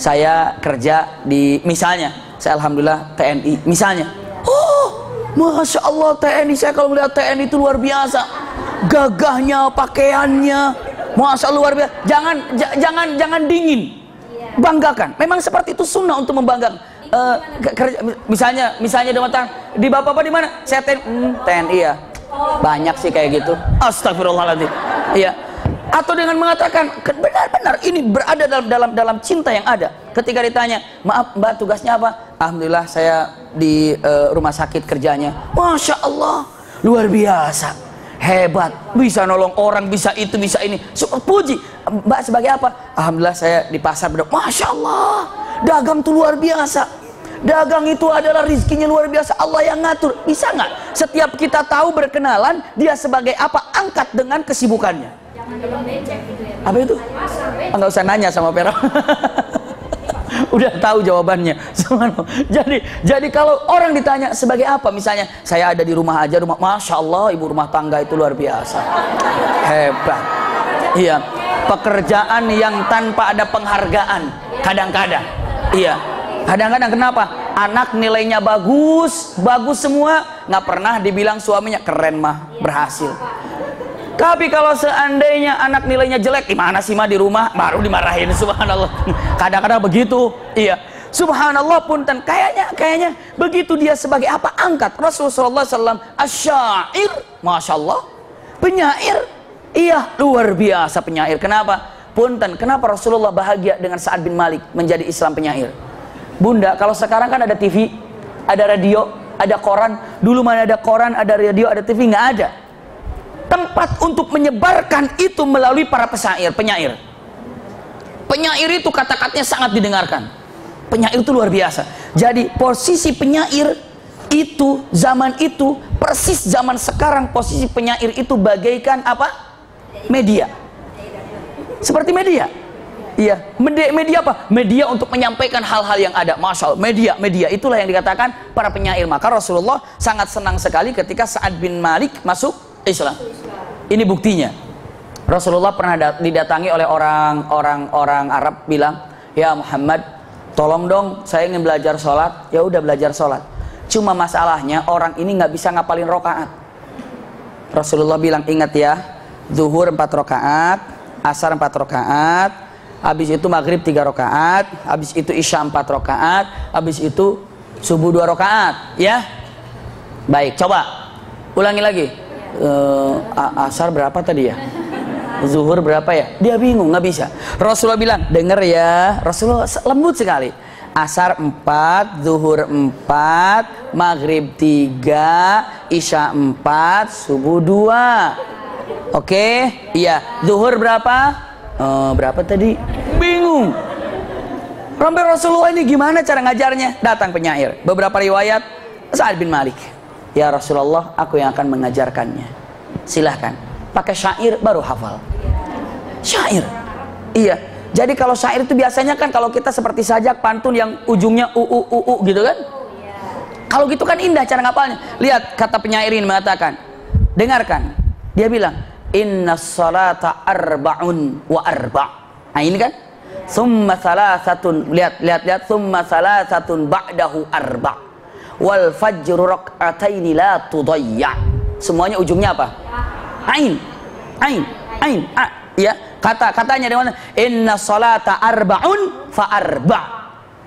Saya kerja di, misalnya, saya alhamdulillah TNI, misalnya. Oh, Masya Allah, TNI, saya kalau melihat TNI itu luar biasa. Gagahnya, pakaiannya, Masya Allah luar biasa. Jangan dingin. Banggakan. Memang seperti itu sunnah untuk membanggakan. Misalnya datang di bapak di mana? Saya TNI ya. Banyak sih kayak gitu. Astagfirullahaladzim. Iya. Atau dengan mengatakan benar-benar ini berada dalam cinta yang ada. Ketika ditanya, maaf Mbak tugasnya apa? Alhamdulillah saya di rumah sakit kerjanya. Masya Allah luar biasa. Hebat, bisa nolong orang, bisa itu, bisa ini. Puji. Mbak sebagai apa? Alhamdulillah saya di pasar berdagang. Masya Allah, dagang tuh luar biasa. Dagang itu adalah rizkinya luar biasa. Allah yang ngatur. Bisa nggak? Setiap kita tahu berkenalan, dia sebagai apa? Angkat dengan kesibukannya. Jangan becek gitu ya. Apa itu? Nggak usah nanya sama Pero. Udah tahu jawabannya. Jadi kalau orang ditanya sebagai apa, misalnya saya ada di rumah aja, Masya Allah, ibu rumah tangga itu luar biasa, hebat. Iya, pekerjaan yang tanpa ada penghargaan kadang-kadang. Iya, kadang-kadang kenapa? Anak nilainya bagus semua, nggak pernah dibilang suaminya keren mah, berhasil. Tapi kalau seandainya anak nilainya jelek, gimana sih mah di rumah baru dimarahin, subhanallah. Kadang-kadang begitu, iya. Subhanallah punten, kayaknya begitu dia sebagai apa? Angkat. Rasulullah SAW asyair, masya Allah, penyair, iya luar biasa penyair. Kenapa? Punten, kenapa Rasulullah bahagia dengan Sa'ad bin Malik menjadi Islam penyair? Bunda, kalau sekarang kan ada TV, ada radio, ada koran. Dulu mana ada koran, ada radio, ada TV, nggak ada. Tempat untuk menyebarkan itu melalui para penyair. Penyair itu kata-katanya sangat didengarkan. Penyair itu luar biasa. Jadi posisi penyair itu zaman itu persis zaman sekarang, posisi penyair itu bagaikan apa? Media. Seperti media. Iya, media apa? Media untuk menyampaikan hal-hal yang ada. Masya Allah, media itulah yang dikatakan para penyair. Maka Rasulullah sangat senang sekali ketika Sa'ad bin Malik masuk Islam. Ini buktinya. Rasulullah pernah didatangi oleh orang Arab, bilang, ya Muhammad, tolong dong, saya ingin belajar sholat. Ya udah belajar sholat. Cuma masalahnya orang ini nggak bisa ngapalin rokaat. Rasulullah bilang, ingat ya, zuhur 4 rokaat, asar 4 rokaat, habis itu maghrib 3 rokaat, habis itu isya 4 rokaat, habis itu subuh 2 rokaat. Ya, baik, coba ulangi lagi. Asar berapa tadi ya? Zuhur berapa ya? Dia bingung, nggak bisa. Rasulullah bilang, denger ya. Rasulullah lembut sekali. Asar 4, zuhur 4, maghrib 3, isya 4, subuh 2. Oke? Iya. Zuhur berapa? Berapa tadi? Bingung. Sampai Rasulullah ini gimana cara ngajarnya? Datang penyair. Beberapa riwayat Sa'ad bin Malik. Ya Rasulullah, aku yang akan mengajarkannya. Silahkan. Pakai syair baru hafal. Syair. Iya. Jadi kalau syair itu biasanya kan kalau kita seperti sajak pantun yang ujungnya gitu kan? Kalau gitu kan indah cara ngapalnya. Lihat kata penyair ini mengatakan. Dengarkan. Dia bilang, inna salata arba'un wa arba'. Nah ini kan? Thumma salasatun. Lihat. Thumma salasatun ba'dahu arba'. Wal fajru rak'ataini la tudayya. Semuanya ujungnya apa? Ain. Ya, katanya di mana? Inna salata arba'un fa arba'.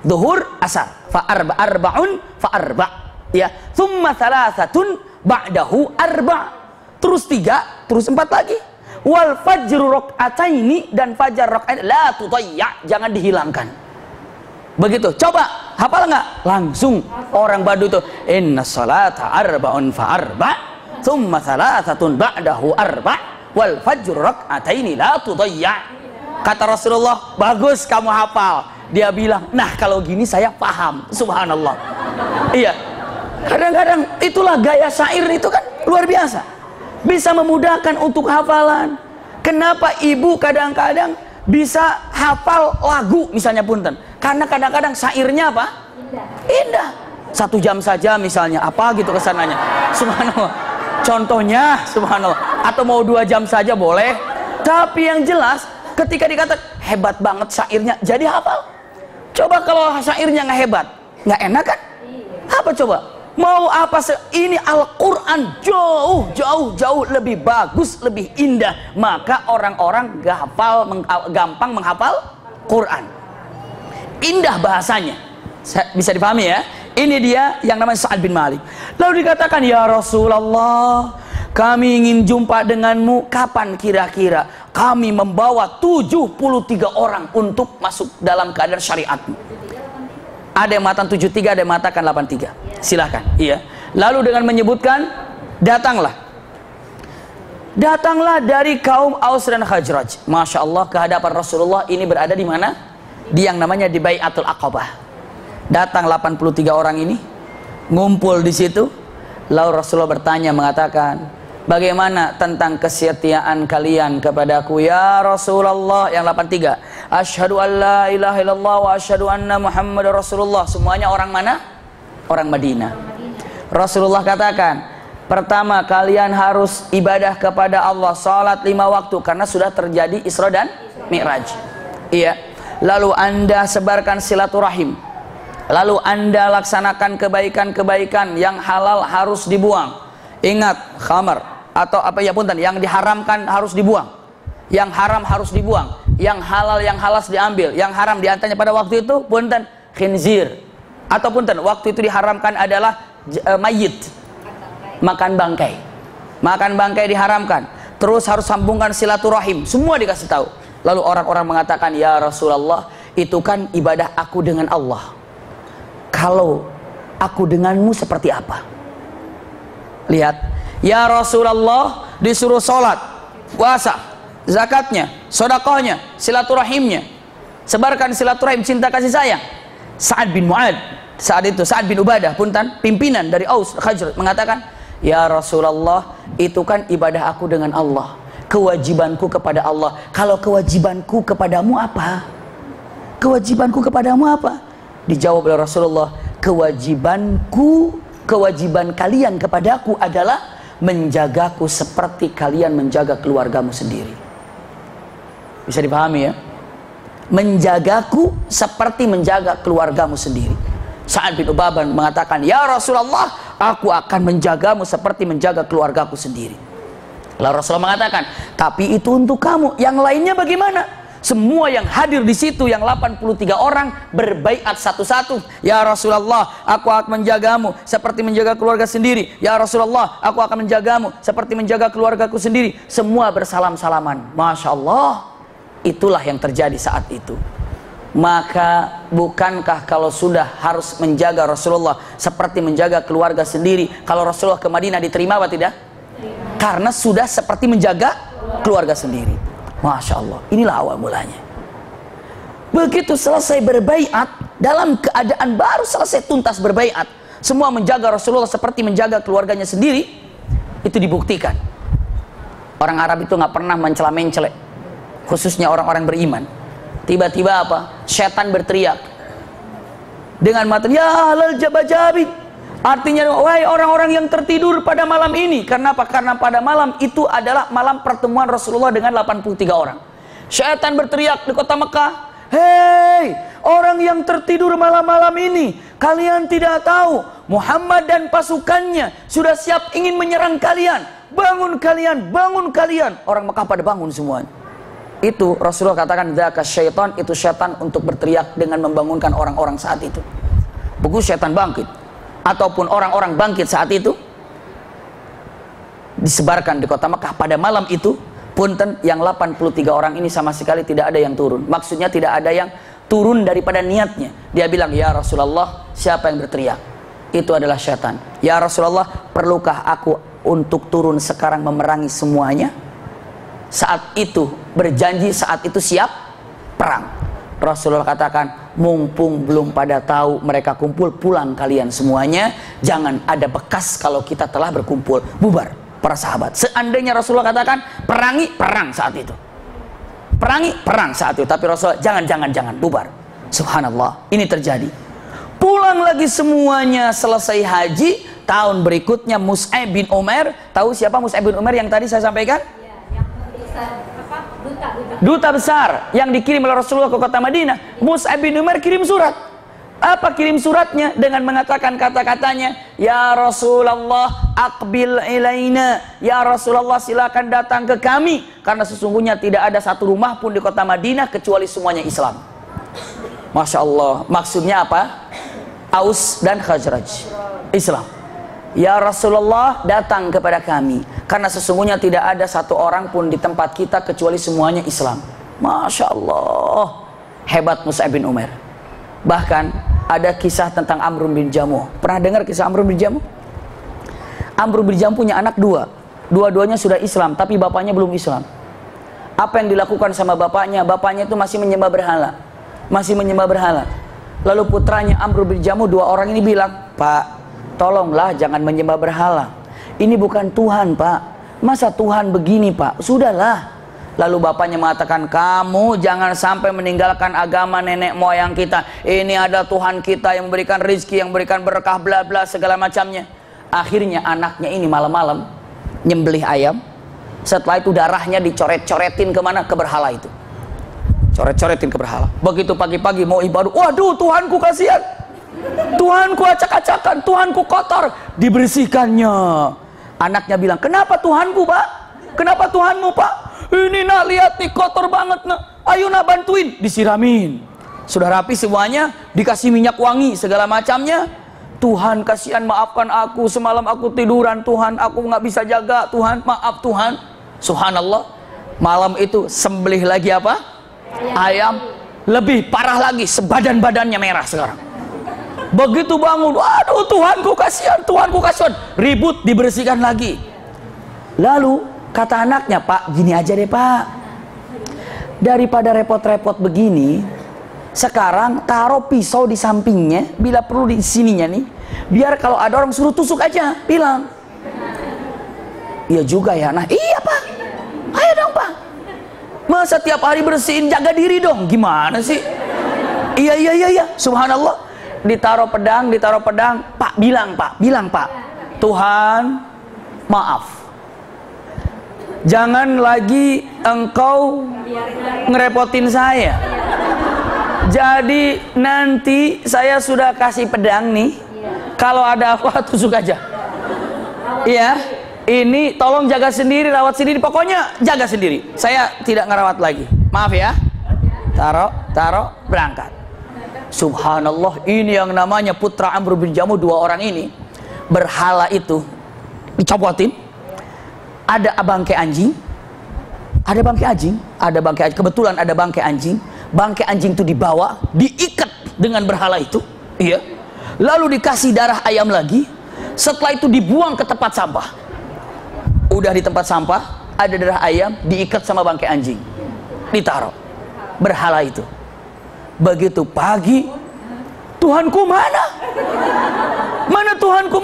Zuhur asar fa arba'un fa arba'. Ya, thumma thalathatun ba'dahu arba'. Terus 3, terus 4 lagi. Wal fajru rak'ataini, dan fajar rakaat la tudayya, jangan dihilangkan. Begitu, coba hafal nggak? Langsung orang Badu itu, inna salata arba'un fa arba', thumma thalathatun ba'dahu arba', wal fajr rak'ataini la tudayya. Kata Rasulullah, bagus kamu hafal. Dia bilang, nah kalau gini saya paham. Subhanallah. Iya. Kadang-kadang itulah gaya syair itu kan luar biasa. Bisa memudahkan untuk hafalan. Kenapa ibu kadang-kadang bisa hafal lagu misalnya punten? Karena kadang-kadang syairnya apa? Indah. 1 jam saja misalnya, apa gitu kesananya. Subhanallah. Contohnya, subhanallah. Atau mau 2 jam saja boleh. Tapi yang jelas, ketika dikatakan hebat banget syairnya, jadi hafal. Coba kalau syairnya nggak hebat, nggak enak kan? Apa coba? Mau apa? Ini Al-Quran jauh lebih bagus, lebih indah. Maka orang-orang gampang menghafal Quran. Indah bahasanya, bisa dipahami ya. Ini dia yang namanya Sa'ad bin Malik. Lalu dikatakan, ya Rasulullah, kami ingin jumpa denganmu. Kapan kira-kira? Kami membawa 73 orang untuk masuk dalam keadaan syariatmu. Ada yang mengatakan 73, ada yang mengatakan 83. Silahkan. Iya. Lalu dengan menyebutkan, datanglah Datanglah dari kaum Aus dan Khazraj. Masya Allah, ke hadapan Rasulullah. Ini berada di mana? Di yang namanya di Bai'atul Aqabah. Datang 83 orang ini, ngumpul di situ. Lalu Rasulullah bertanya, mengatakan, bagaimana tentang kesetiaan kalian kepadaku ya Rasulullah? Yang 83, asyhadu an la ilaha illallah wa asyhadu anna Muhammadar Rasulullah. Semuanya orang mana? Orang Madinah. Rasulullah katakan, pertama kalian harus ibadah kepada Allah, salat 5 waktu, karena sudah terjadi Isra dan Mi'raj. Iya. Lalu Anda sebarkan silaturahim. Lalu Anda laksanakan kebaikan-kebaikan, yang halal harus dibuang. Ingat, khamar atau apa ya punten, yang diharamkan harus dibuang. Yang haram harus dibuang. Yang halal, yang halas diambil. Yang haram diantaranya pada waktu itu punten khinzir. Atau punten, waktu itu diharamkan adalah mayit. Makan bangkai. Makan bangkai diharamkan. Terus harus sambungkan silaturahim. Semua dikasih tahu. Lalu orang-orang mengatakan, ya Rasulullah, itu kan ibadah aku dengan Allah. Kalau aku denganmu seperti apa? Lihat, ya Rasulullah disuruh sholat, puasa, zakatnya, sodakohnya, silaturahimnya. Sebarkan silaturahim, cinta kasih sayang. Sa'ad bin Mu'ad, saat itu Sa'ad bin Ubadah punten, pimpinan dari Aus Khazraj, mengatakan, ya Rasulullah, itu kan ibadah aku dengan Allah, kewajibanku kepada Allah. Kalau kewajibanku kepadamu apa? Kewajibanku kepadamu apa? Dijawab oleh Rasulullah, kewajiban kalian kepadaku adalah menjagaku seperti kalian menjaga keluargamu sendiri. Bisa dipahami ya? Menjagaku seperti menjaga keluargamu sendiri. Sa'ad bin Ubadah mengatakan, ya Rasulullah, aku akan menjagamu seperti menjaga keluargaku sendiri. Lalu Rasulullah mengatakan, tapi itu untuk kamu, yang lainnya bagaimana? Semua yang hadir di situ, yang 83 orang, berbaiat satu-satu. Ya Rasulullah, aku akan menjagamu seperti menjaga keluarga sendiri. Ya Rasulullah, aku akan menjagamu seperti menjaga keluargaku sendiri. Semua bersalam-salaman. Masya Allah, itulah yang terjadi saat itu. Maka bukankah kalau sudah harus menjaga Rasulullah seperti menjaga keluarga sendiri, kalau Rasulullah ke Madinah diterima apa tidak? Karena sudah seperti menjaga keluarga sendiri. Masya Allah, inilah awal mulanya. Begitu selesai berbaiat, dalam keadaan baru selesai tuntas berbaiat, semua menjaga Rasulullah seperti menjaga keluarganya sendiri. Itu dibuktikan. Orang Arab itu nggak pernah mencela-mencela, khususnya orang-orang beriman. Tiba-tiba apa? Setan berteriak dengan mata, ya halal jabajabit. Artinya, wahai orang-orang yang tertidur pada malam ini. Karena apa? Karena pada malam itu adalah malam pertemuan Rasulullah dengan 83 orang. Syaitan berteriak di kota Mekah, hei orang yang tertidur malam-malam ini, kalian tidak tahu Muhammad dan pasukannya sudah siap ingin menyerang kalian. Bangun kalian, bangun kalian. Orang Mekah pada bangun semuanya. Itu Rasulullah katakan, dzaka syaitan, itu syaitan untuk berteriak dengan membangunkan orang-orang saat itu. Begitu syaitan bangkit, ataupun orang-orang bangkit saat itu, disebarkan di kota Mekah pada malam itu. Punten, yang 83 orang ini sama sekali tidak ada yang turun. Maksudnya tidak ada yang turun daripada niatnya. Dia bilang, ya Rasulullah, siapa yang berteriak? Itu adalah syaitan. Ya Rasulullah, perlukah aku untuk turun sekarang memerangi semuanya? Saat itu berjanji, saat itu siap perang. Rasulullah katakan, mumpung belum pada tahu mereka kumpul, pulang kalian semuanya. Jangan ada bekas kalau kita telah berkumpul. Bubar para sahabat. Seandainya Rasulullah katakan perangi, perang saat itu. Perangi, perang saat itu. Tapi Rasulullah jangan bubar. Subhanallah, ini terjadi. Pulang lagi semuanya, selesai haji. Tahun berikutnya Mus'ab bin Umair. Tahu siapa Mus'ab bin Umair yang tadi saya sampaikan? Duta besar yang dikirim oleh Rasulullah ke kota Madinah. Mus'ab bin Umair kirim surat. Apa kirim suratnya? Dengan mengatakan kata-katanya, ya Rasulullah aqbil ilaina, ya Rasulullah silakan datang ke kami, karena sesungguhnya tidak ada satu rumah pun di kota Madinah kecuali semuanya Islam. Masya Allah. Maksudnya apa? Aus dan Khazraj Islam. Ya Rasulullah datang kepada kami, karena sesungguhnya tidak ada satu orang pun di tempat kita kecuali semuanya Islam. Masya Allah, hebat Mus'ab bin Umair. Bahkan ada kisah tentang Amr bin Jamuh. Pernah dengar kisah Amr bin Jamuh? Amr bin Jamuh punya anak dua. Dua-duanya sudah Islam, tapi bapaknya belum Islam. Apa yang dilakukan sama bapaknya? Bapaknya itu masih menyembah berhala. Masih menyembah berhala. Lalu putranya Amr bin Jamuh, dua orang ini bilang, Pak, tolonglah jangan menyembah berhala. Ini bukan Tuhan, Pak. Masa Tuhan begini, Pak? Sudahlah. Lalu bapaknya mengatakan, kamu jangan sampai meninggalkan agama nenek moyang kita. Ini ada Tuhan kita yang memberikan rezeki, yang memberikan berkah, bla bla segala macamnya. Akhirnya anaknya ini malam-malam nyembelih ayam. Setelah itu darahnya dicoret-coretin kemana? Ke berhala itu. Coret-coretin ke berhala. Begitu pagi-pagi mau ibadah, waduh Tuhanku kasihan. Tuhanku acak-acakan, Tuhanku kotor. Dibersihkannya. Anaknya bilang, kenapa Tuhanku, Pak? Kenapa Tuhanmu, Pak? Ini nak, lihat nih, kotor banget nak. Ayo nak bantuin. Disiramin. Sudah rapi semuanya, dikasih minyak wangi segala macamnya. Tuhan kasihan, maafkan aku, semalam aku tiduran Tuhan, aku nggak bisa jaga Tuhan, maaf Tuhan. Subhanallah. Malam itu sembelih lagi apa? Ayam. Lebih parah lagi, sebadan-badannya merah sekarang. Begitu bangun, waduh Tuhanku kasihan, Tuhanku kasihan. Ribut, dibersihkan lagi. Lalu kata anaknya, Pak, gini aja deh Pak, daripada repot-repot begini, sekarang taruh pisau di sampingnya, bila perlu di sininya nih, biar kalau ada orang suruh tusuk aja, bilang. Iya juga ya, nah iya Pak, ayo dong Pak. Masa tiap hari bersihin, jaga diri dong, gimana sih? Iya, subhanallah. Ditaruh pedang, Pak, bilang Pak, Tuhan, maaf. Jangan lagi engkau ngerepotin saya. Jadi nanti saya sudah kasih pedang nih. Kalau ada apa tusuk aja. Iya, ini tolong jaga sendiri, rawat sendiri. Pokoknya jaga sendiri. Saya tidak ngerawat lagi. Maaf ya. Taruh, berangkat. Subhanallah, ini yang namanya putra Amr bin Jamuh, dua orang ini. Berhala itu dicopotin. Ada bangkai anjing. Kebetulan ada bangkai anjing. Bangkai anjing itu dibawa, diikat dengan berhala itu, iya. Lalu dikasih darah ayam lagi. Setelah itu dibuang ke tempat sampah. Udah di tempat sampah, ada darah ayam, diikat sama bangkai anjing, ditaruh berhala itu. Begitu pagi, Tuhanku mana? Mana Tuhanku?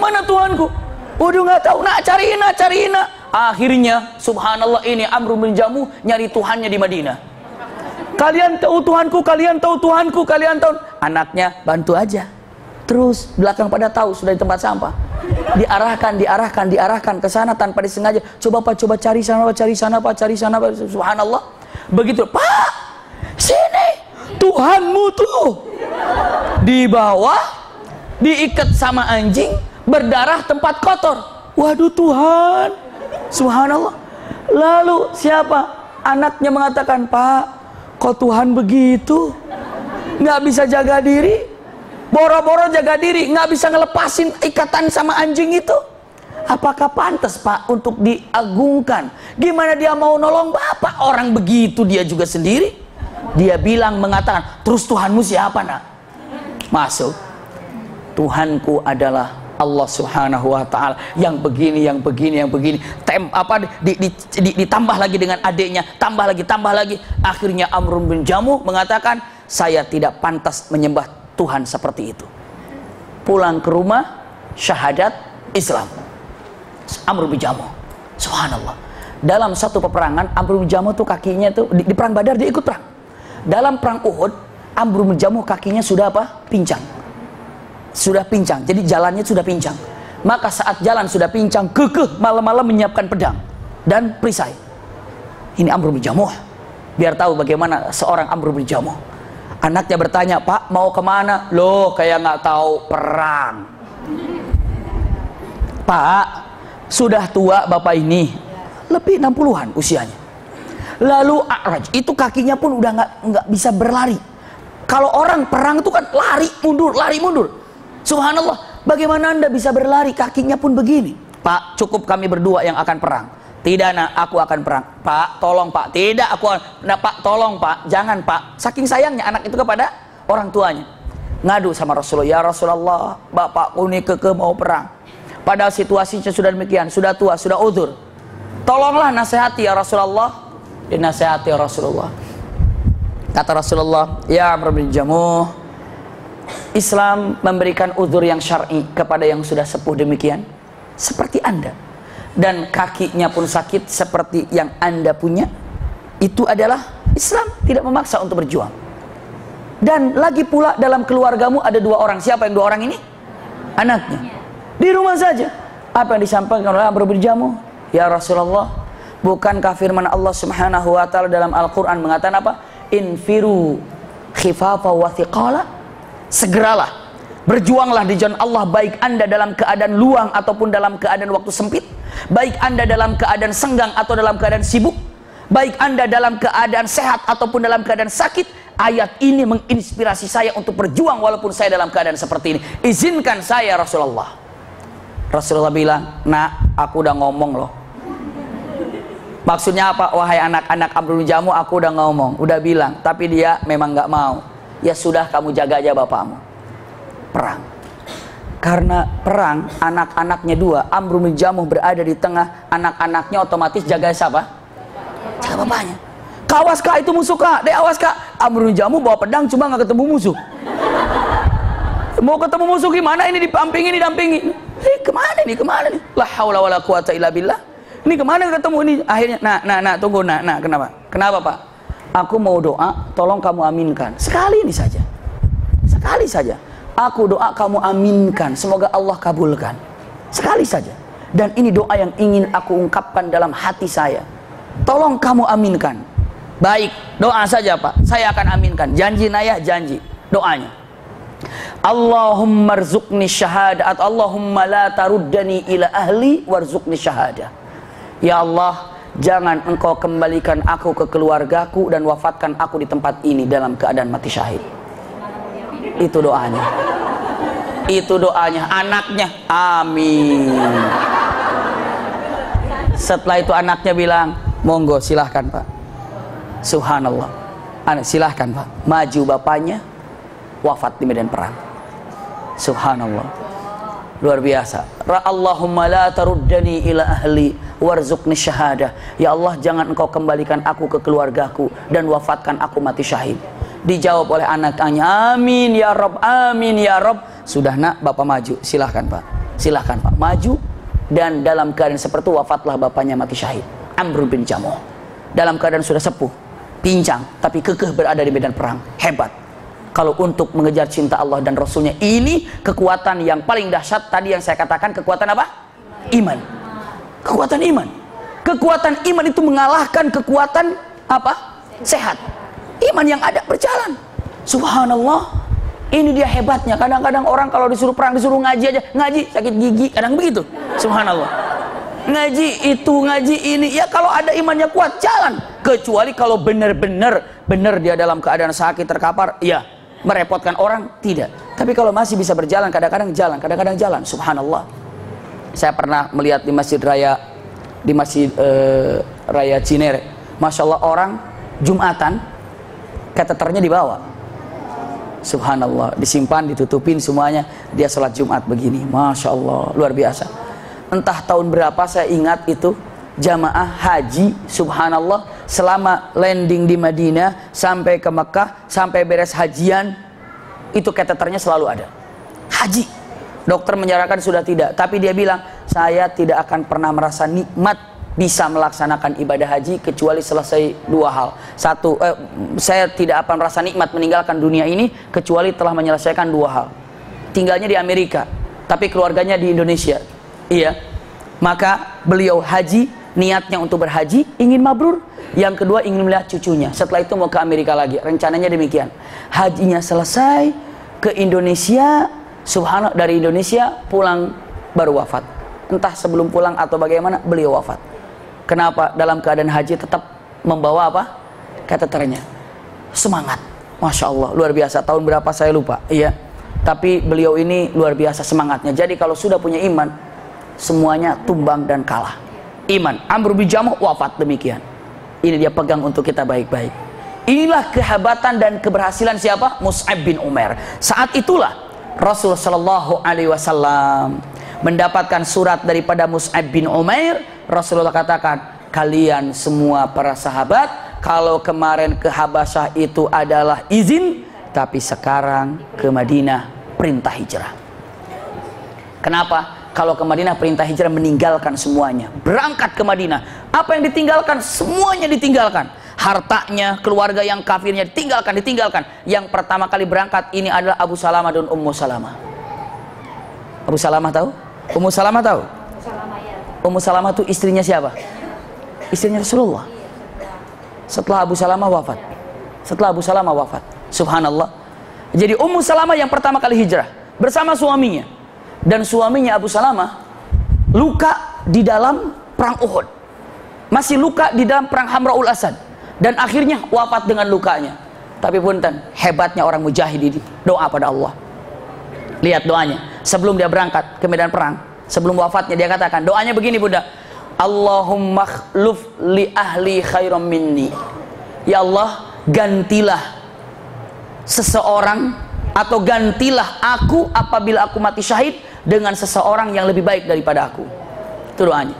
Waduh nggak tahu, nak cariin. Akhirnya, subhanallah, ini Amr bin Jamuh nyari Tuhannya di Madinah. Kalian tahu Tuhanku. Anaknya bantu aja. Terus belakang pada tahu sudah di tempat sampah. Diarahkan ke sana tanpa disengaja. Coba cari sana Pak. Subhanallah. Begitu, Pak, sini Tuhanmu tuh. Di bawah, diikat sama anjing, berdarah, tempat kotor. Waduh Tuhan, subhanallah. Lalu siapa? Anaknya mengatakan, Pak, kok Tuhan begitu? Nggak bisa jaga diri, boro-boro jaga diri, nggak bisa ngelepasin ikatan sama anjing itu. Apakah pantas Pak untuk diagungkan? Gimana dia mau nolong Bapak? Orang begitu dia juga sendiri. Dia mengatakan, terus Tuhanmu siapa nak? Masuk. Tuhanku adalah Allah Subhanahu wa Ta'ala, yang begini. Ditambah lagi dengan adiknya, tambah lagi. Akhirnya Amr bin Jamuh mengatakan, saya tidak pantas menyembah Tuhan seperti itu. Pulang ke rumah, syahadat Islam. Amr bin Jamuh, subhanallah. Dalam satu peperangan, Amr bin Jamuh tuh kakinya tuh di perang Badar dia ikut perang. Dalam perang Uhud, Amr bin Jamuh kakinya sudah apa? Pincang. Jadi jalannya sudah pincang. Maka saat jalan sudah pincang, kekeh malam-malam menyiapkan pedang dan perisai. Ini Amr bin Jamuh. Biar tahu bagaimana seorang Amr bin Jamuh. Anaknya bertanya, Pak, mau kemana? Loh, kayak nggak tahu perang. Pak, sudah tua bapak ini, lebih 60-an usianya. Lalu A'raj, itu kakinya pun udah nggak bisa berlari. Kalau orang perang itu kan lari mundur. Subhanallah, bagaimana Anda bisa berlari? Kakinya pun begini. Pak, cukup kami berdua yang akan perang. Tidak nak, aku akan perang. Pak, tolong Pak. Tidak, Pak, tolong Pak. Jangan Pak. Saking sayangnya anak itu kepada orang tuanya. Ngadu sama Rasulullah, ya Rasulullah, bapakku ini keke mau perang. Padahal situasinya sudah demikian, sudah tua, sudah uzur. Tolonglah nasihati ya Rasulullah. Dinasihati ya Rasulullah. Kata Rasulullah, ya Amr bin Jamuh, Islam memberikan uzur yang syar'i kepada yang sudah sepuh demikian seperti Anda, dan kakinya pun sakit seperti yang Anda punya. Itu adalah Islam tidak memaksa untuk berjuang. Dan lagi pula dalam keluargamu ada 2 orang. Siapa yang 2 orang ini? Anaknya. Di rumah saja. Apa yang disampaikan oleh Amr bin Jamuh? Ya Rasulullah, bukankah firman Allah Subhanahu wa taala dalam Al-Qur'an mengatakan apa? Infiru khifafa wa thiqala. Segeralah, berjuanglah di jalan Allah, baik Anda dalam keadaan luang ataupun dalam keadaan waktu sempit, baik Anda dalam keadaan senggang atau dalam keadaan sibuk, baik Anda dalam keadaan sehat ataupun dalam keadaan sakit. Ayat ini menginspirasi saya untuk berjuang walaupun saya dalam keadaan seperti ini. Izinkan saya Rasulullah. Rasulullah bilang, nak, aku udah ngomong loh. Maksudnya apa? Wahai anak-anak Amr bin Jamuh, aku udah ngomong, udah bilang, tapi dia memang nggak mau. Ya sudah, kamu jaga aja bapakmu. Perang. Karena perang, anak-anaknya 2, Amr bin Jamuh berada di tengah, anak-anaknya otomatis jaga siapa? Jaga bapaknya. Kawas kak, itu musuh kak, dek awas kak. Amr bin Jamuh bawa pedang cuma nggak ketemu musuh. Mau ketemu musuh gimana? Ini dipampingi, didampingi. Kemana nih? Kemana nih? La haula wala quwata illa billah. Ini kemana ketemu ini? Akhirnya, tunggu, kenapa? Kenapa pak? Aku mau doa, tolong kamu aminkan. Sekali ini saja. Sekali saja. Aku doa, kamu aminkan. Semoga Allah kabulkan. Sekali saja. Dan ini doa yang ingin aku ungkapkan dalam hati saya. Tolong kamu aminkan. Baik, doa saja pak, saya akan aminkan. Janji naya, janji. Doanya, Allahumma rzuqni syahadah, atau Allahumma la taruddani ila ahli warzuqni syahadah. Ya Allah, jangan engkau kembalikan aku ke keluargaku dan wafatkan aku di tempat ini dalam keadaan mati syahid. Itu doanya. Itu doanya. Anaknya, amin. Setelah itu anaknya bilang, monggo silahkan pak. Subhanallah. Silahkan pak. Maju bapaknya, wafat di medan perang. Subhanallah. Luar biasa. Allahumma la taruddani ila ahli warzuqni syahadah. Ya Allah, jangan engkau kembalikan aku ke keluargaku dan wafatkan aku mati syahid. Dijawab oleh anaknya, amin ya Rabb, amin ya Rabb. Sudah nak, bapak maju. Silahkan pak. Silahkan pak. Maju. Dan dalam keadaan seperti itu wafatlah bapaknya mati syahid. Amr bin Jamuh. Dalam keadaan sudah sepuh, pincang, tapi kekeh berada di medan perang. Hebat. Kalau untuk mengejar cinta Allah dan Rasulnya, ini kekuatan yang paling dahsyat. Tadi yang saya katakan, kekuatan apa? Iman. Kekuatan iman. Kekuatan iman itu mengalahkan kekuatan apa? Sehat. Iman yang ada berjalan. Subhanallah. Ini dia hebatnya. Kadang-kadang orang kalau disuruh perang, disuruh ngaji aja, ngaji sakit gigi, kadang begitu. Subhanallah. Ngaji itu, ngaji ini, ya kalau ada imannya kuat jalan. Kecuali kalau benar-benar dia dalam keadaan sakit, terkapar, ya merepotkan orang, tidak. Tapi kalau masih bisa berjalan, kadang-kadang jalan. Subhanallah. Saya pernah melihat di masjid raya Cinere, masya Allah, orang Jumatan kateternya dibawa. Subhanallah, disimpan, ditutupin semuanya, dia sholat Jumat begini, masya Allah, luar biasa. Entah tahun berapa saya ingat itu, jamaah haji, subhanallah, selama landing di Madinah sampai ke Mekah, sampai beres hajian, itu kateternya selalu ada. Haji, dokter menyarankan sudah tidak, tapi dia bilang, saya tidak akan pernah merasa nikmat bisa melaksanakan ibadah haji kecuali selesai 2 hal. Satu, saya tidak akan merasa nikmat meninggalkan dunia ini kecuali telah menyelesaikan 2 hal. Tinggalnya di Amerika, tapi keluarganya di Indonesia. Iya, maka beliau haji, niatnya untuk berhaji, ingin mabrur. Yang kedua, ingin melihat cucunya. Setelah itu mau ke Amerika lagi. Rencananya demikian. Hajinya selesai, ke Indonesia, subhanallah, dari Indonesia pulang baru wafat. Entah sebelum pulang atau bagaimana, beliau wafat. Kenapa? Dalam keadaan haji tetap membawa apa? Kateternya. Semangat. Masya Allah, luar biasa. Tahun berapa saya lupa. Iya. Tapi beliau ini luar biasa semangatnya. Jadi kalau sudah punya iman, semuanya tumbang dan kalah. Iman. Amr bin Jamuh wafat demikian. Ini dia pegang untuk kita baik-baik. Inilah kehebatan dan keberhasilan siapa? Mus'ab bin Umair. Saat itulah Rasulullah Shallallahu Alaihi Wasallam mendapatkan surat daripada Mus'ab bin Umair. Rasulullah katakan, kalian semua para sahabat, kalau kemarin ke Habasyah itu adalah izin, tapi sekarang ke Madinah perintah hijrah. Kenapa? Kalau ke Madinah perintah hijrah, meninggalkan semuanya, berangkat ke Madinah. Apa yang ditinggalkan? Semuanya ditinggalkan. Hartanya, keluarga yang kafirnya ditinggalkan. Yang pertama kali berangkat ini adalah Abu Salamah dan Ummu Salamah. Abu Salamah tahu? Ummu Salamah tahu? Ummu Salamah itu istrinya siapa? Istrinya Rasulullah. Setelah Abu Salamah wafat. Subhanallah. Jadi Ummu Salamah yang pertama kali hijrah bersama suaminya. Dan suaminya Abu Salamah luka di dalam perang Uhud, masih luka di dalam perang Hamraul Asad, dan akhirnya wafat dengan lukanya. Tapi punten, hebatnya orang mujahid ini doa pada Allah. Lihat doanya sebelum dia berangkat ke medan perang, sebelum wafatnya dia katakan doanya begini, Bunda, Allahumma khluf li ahli khairam minni. Ya Allah, gantilah seseorang atau gantilah aku apabila aku mati syahid dengan seseorang yang lebih baik daripada aku. Itu doanya.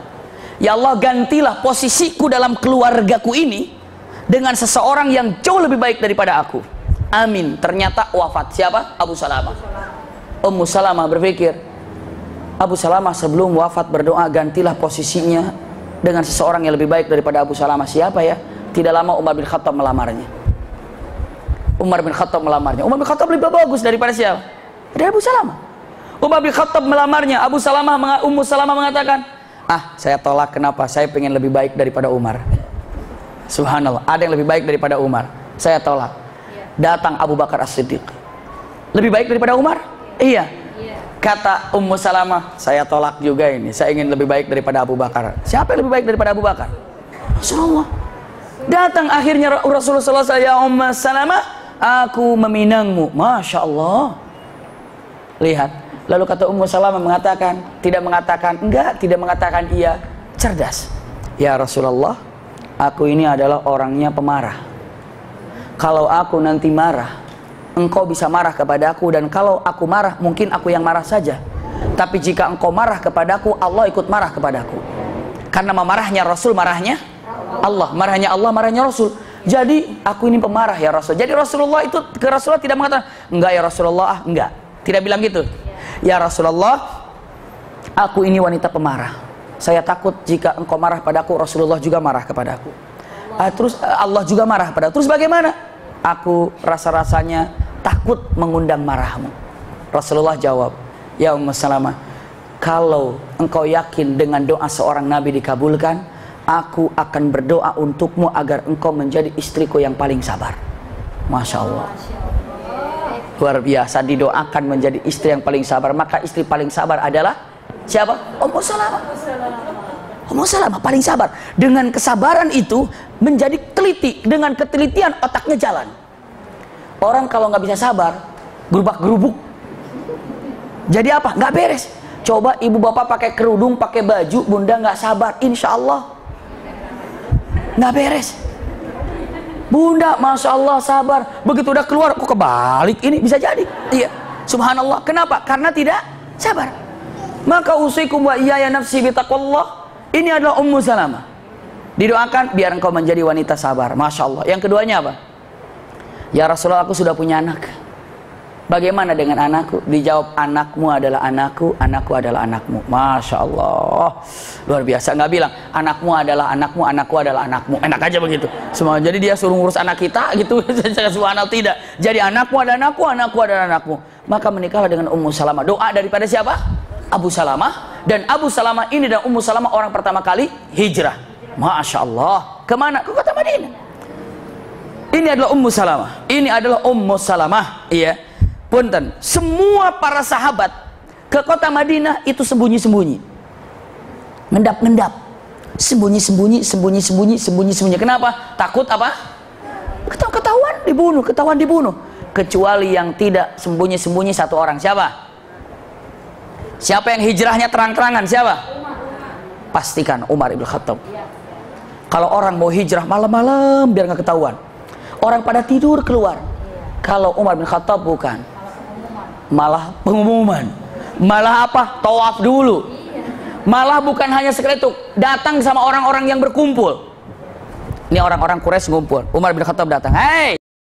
Ya Allah, gantilah posisiku dalam keluargaku ini dengan seseorang yang jauh lebih baik daripada aku. Amin. Ternyata wafat siapa? Abu Salamah. Ummu Salamah berpikir, Abu Salamah sebelum wafat berdoa, gantilah posisinya dengan seseorang yang lebih baik daripada Abu Salamah. Siapa ya? Tidak lama Umar bin Khattab melamarnya. Umar bin Khattab lebih bagus daripada siapa? Dari Abu Salamah. Umar bin Khattab melamarnya. Ummu Salamah mengatakan, saya tolak. Kenapa? Saya pengen lebih baik daripada Umar. Subhanallah, ada yang lebih baik daripada Umar, saya tolak. Datang Abu Bakar As-Siddiq, lebih baik daripada Umar? Iya. Kata Ummu Salamah, saya tolak juga ini, saya ingin lebih baik daripada Abu Bakar. Siapa yang lebih baik daripada Abu Bakar? Rasulullah. Datang akhirnya Rasulullah SAW, ya Ummu Salamah, aku meminangmu. Masya Allah. Lihat. Lalu kata Ummu Salamah mengatakan, tidak mengatakan enggak, tidak mengatakan iya, cerdas. Ya Rasulullah, aku ini adalah orangnya pemarah. Kalau aku nanti marah, engkau bisa marah kepada aku, dan kalau aku marah, mungkin aku yang marah saja. Tapi jika engkau marah kepadaku, Allah ikut marah kepadaku. Karena marahnya Rasul, marahnya Allah, marahnya Allah, marahnya Rasul. Jadi aku ini pemarah ya Rasul. Jadi Rasulullah itu ke Rasulullah tidak mengatakan, enggak ya Rasulullah, enggak. Tidak bilang gitu. Ya Rasulullah, aku ini wanita pemarah. Saya takut jika engkau marah padaku, Rasulullah juga marah kepadaku. Terus Allah juga marah padaku. Terus bagaimana? Aku rasa-rasanya takut mengundang marahmu. Rasulullah jawab, ya Ummu Salamah, kalau engkau yakin dengan doa seorang Nabi dikabulkan, aku akan berdoa untukmu agar engkau menjadi istriku yang paling sabar. Masya Allah. Luar biasa, didoakan menjadi istri yang paling sabar. Maka istri paling sabar adalah siapa? Ummu Salamah. Ummu Salamah paling sabar. Dengan kesabaran itu menjadi teliti. Dengan ketelitian otaknya jalan. Orang kalau nggak bisa sabar, gerubak-gerubuk. Jadi apa? Nggak beres. Coba ibu bapak pakai kerudung, pakai baju, bunda nggak sabar, insya Allah nggak beres. Bunda, masya Allah sabar, begitu udah keluar kok kebalik, ini bisa jadi. Iya, subhanallah. Kenapa? Karena tidak sabar. Maka usikum wa iyaya nafsi bitaqwallah. Ini adalah Ummu Salamah. Didoakan biar engkau menjadi wanita sabar. Masya Allah. Yang keduanya apa? Ya Rasulullah, aku sudah punya anak. Bagaimana dengan anakku? Dijawab, anakmu adalah anakku, anakku adalah anakmu. Masya Allah, luar biasa. Nggak bilang anakmu adalah anakmu, anakku adalah anakmu. Enak aja begitu semua. Jadi dia suruh ngurus anak kita gitu. Subhanallah, tidak. Jadi anakmu adalah anakku, anakku adalah anakmu. Maka menikahlah dengan Ummu Salamah. Doa daripada siapa? Abu Salamah. Dan Abu Salamah ini dan Ummu Salamah orang pertama kali hijrah. Masya Allah. Kemana? Ke kota Madinah. Ini adalah Ummu Salamah. Ini adalah Ummu Salamah. Iya. Punten, semua para sahabat ke kota Madinah itu sembunyi-sembunyi, ngendap-ngendap, sembunyi-sembunyi. Kenapa? Takut apa? Ketahuan dibunuh. Kecuali yang tidak sembunyi-sembunyi satu orang. Siapa? Siapa yang hijrahnya terang-terangan? Siapa? Pastikan Umar ibn Khattab. Kalau orang mau hijrah malam-malam biar nggak ketahuan, orang pada tidur keluar. Kalau Umar bin Khattab bukan, malah pengumuman, malah apa? Tawaf dulu, Malah bukan hanya sekedar itu, datang sama orang-orang yang berkumpul. Ini orang-orang Quraisy ngumpul. Umar bin Khattab datang. Hei,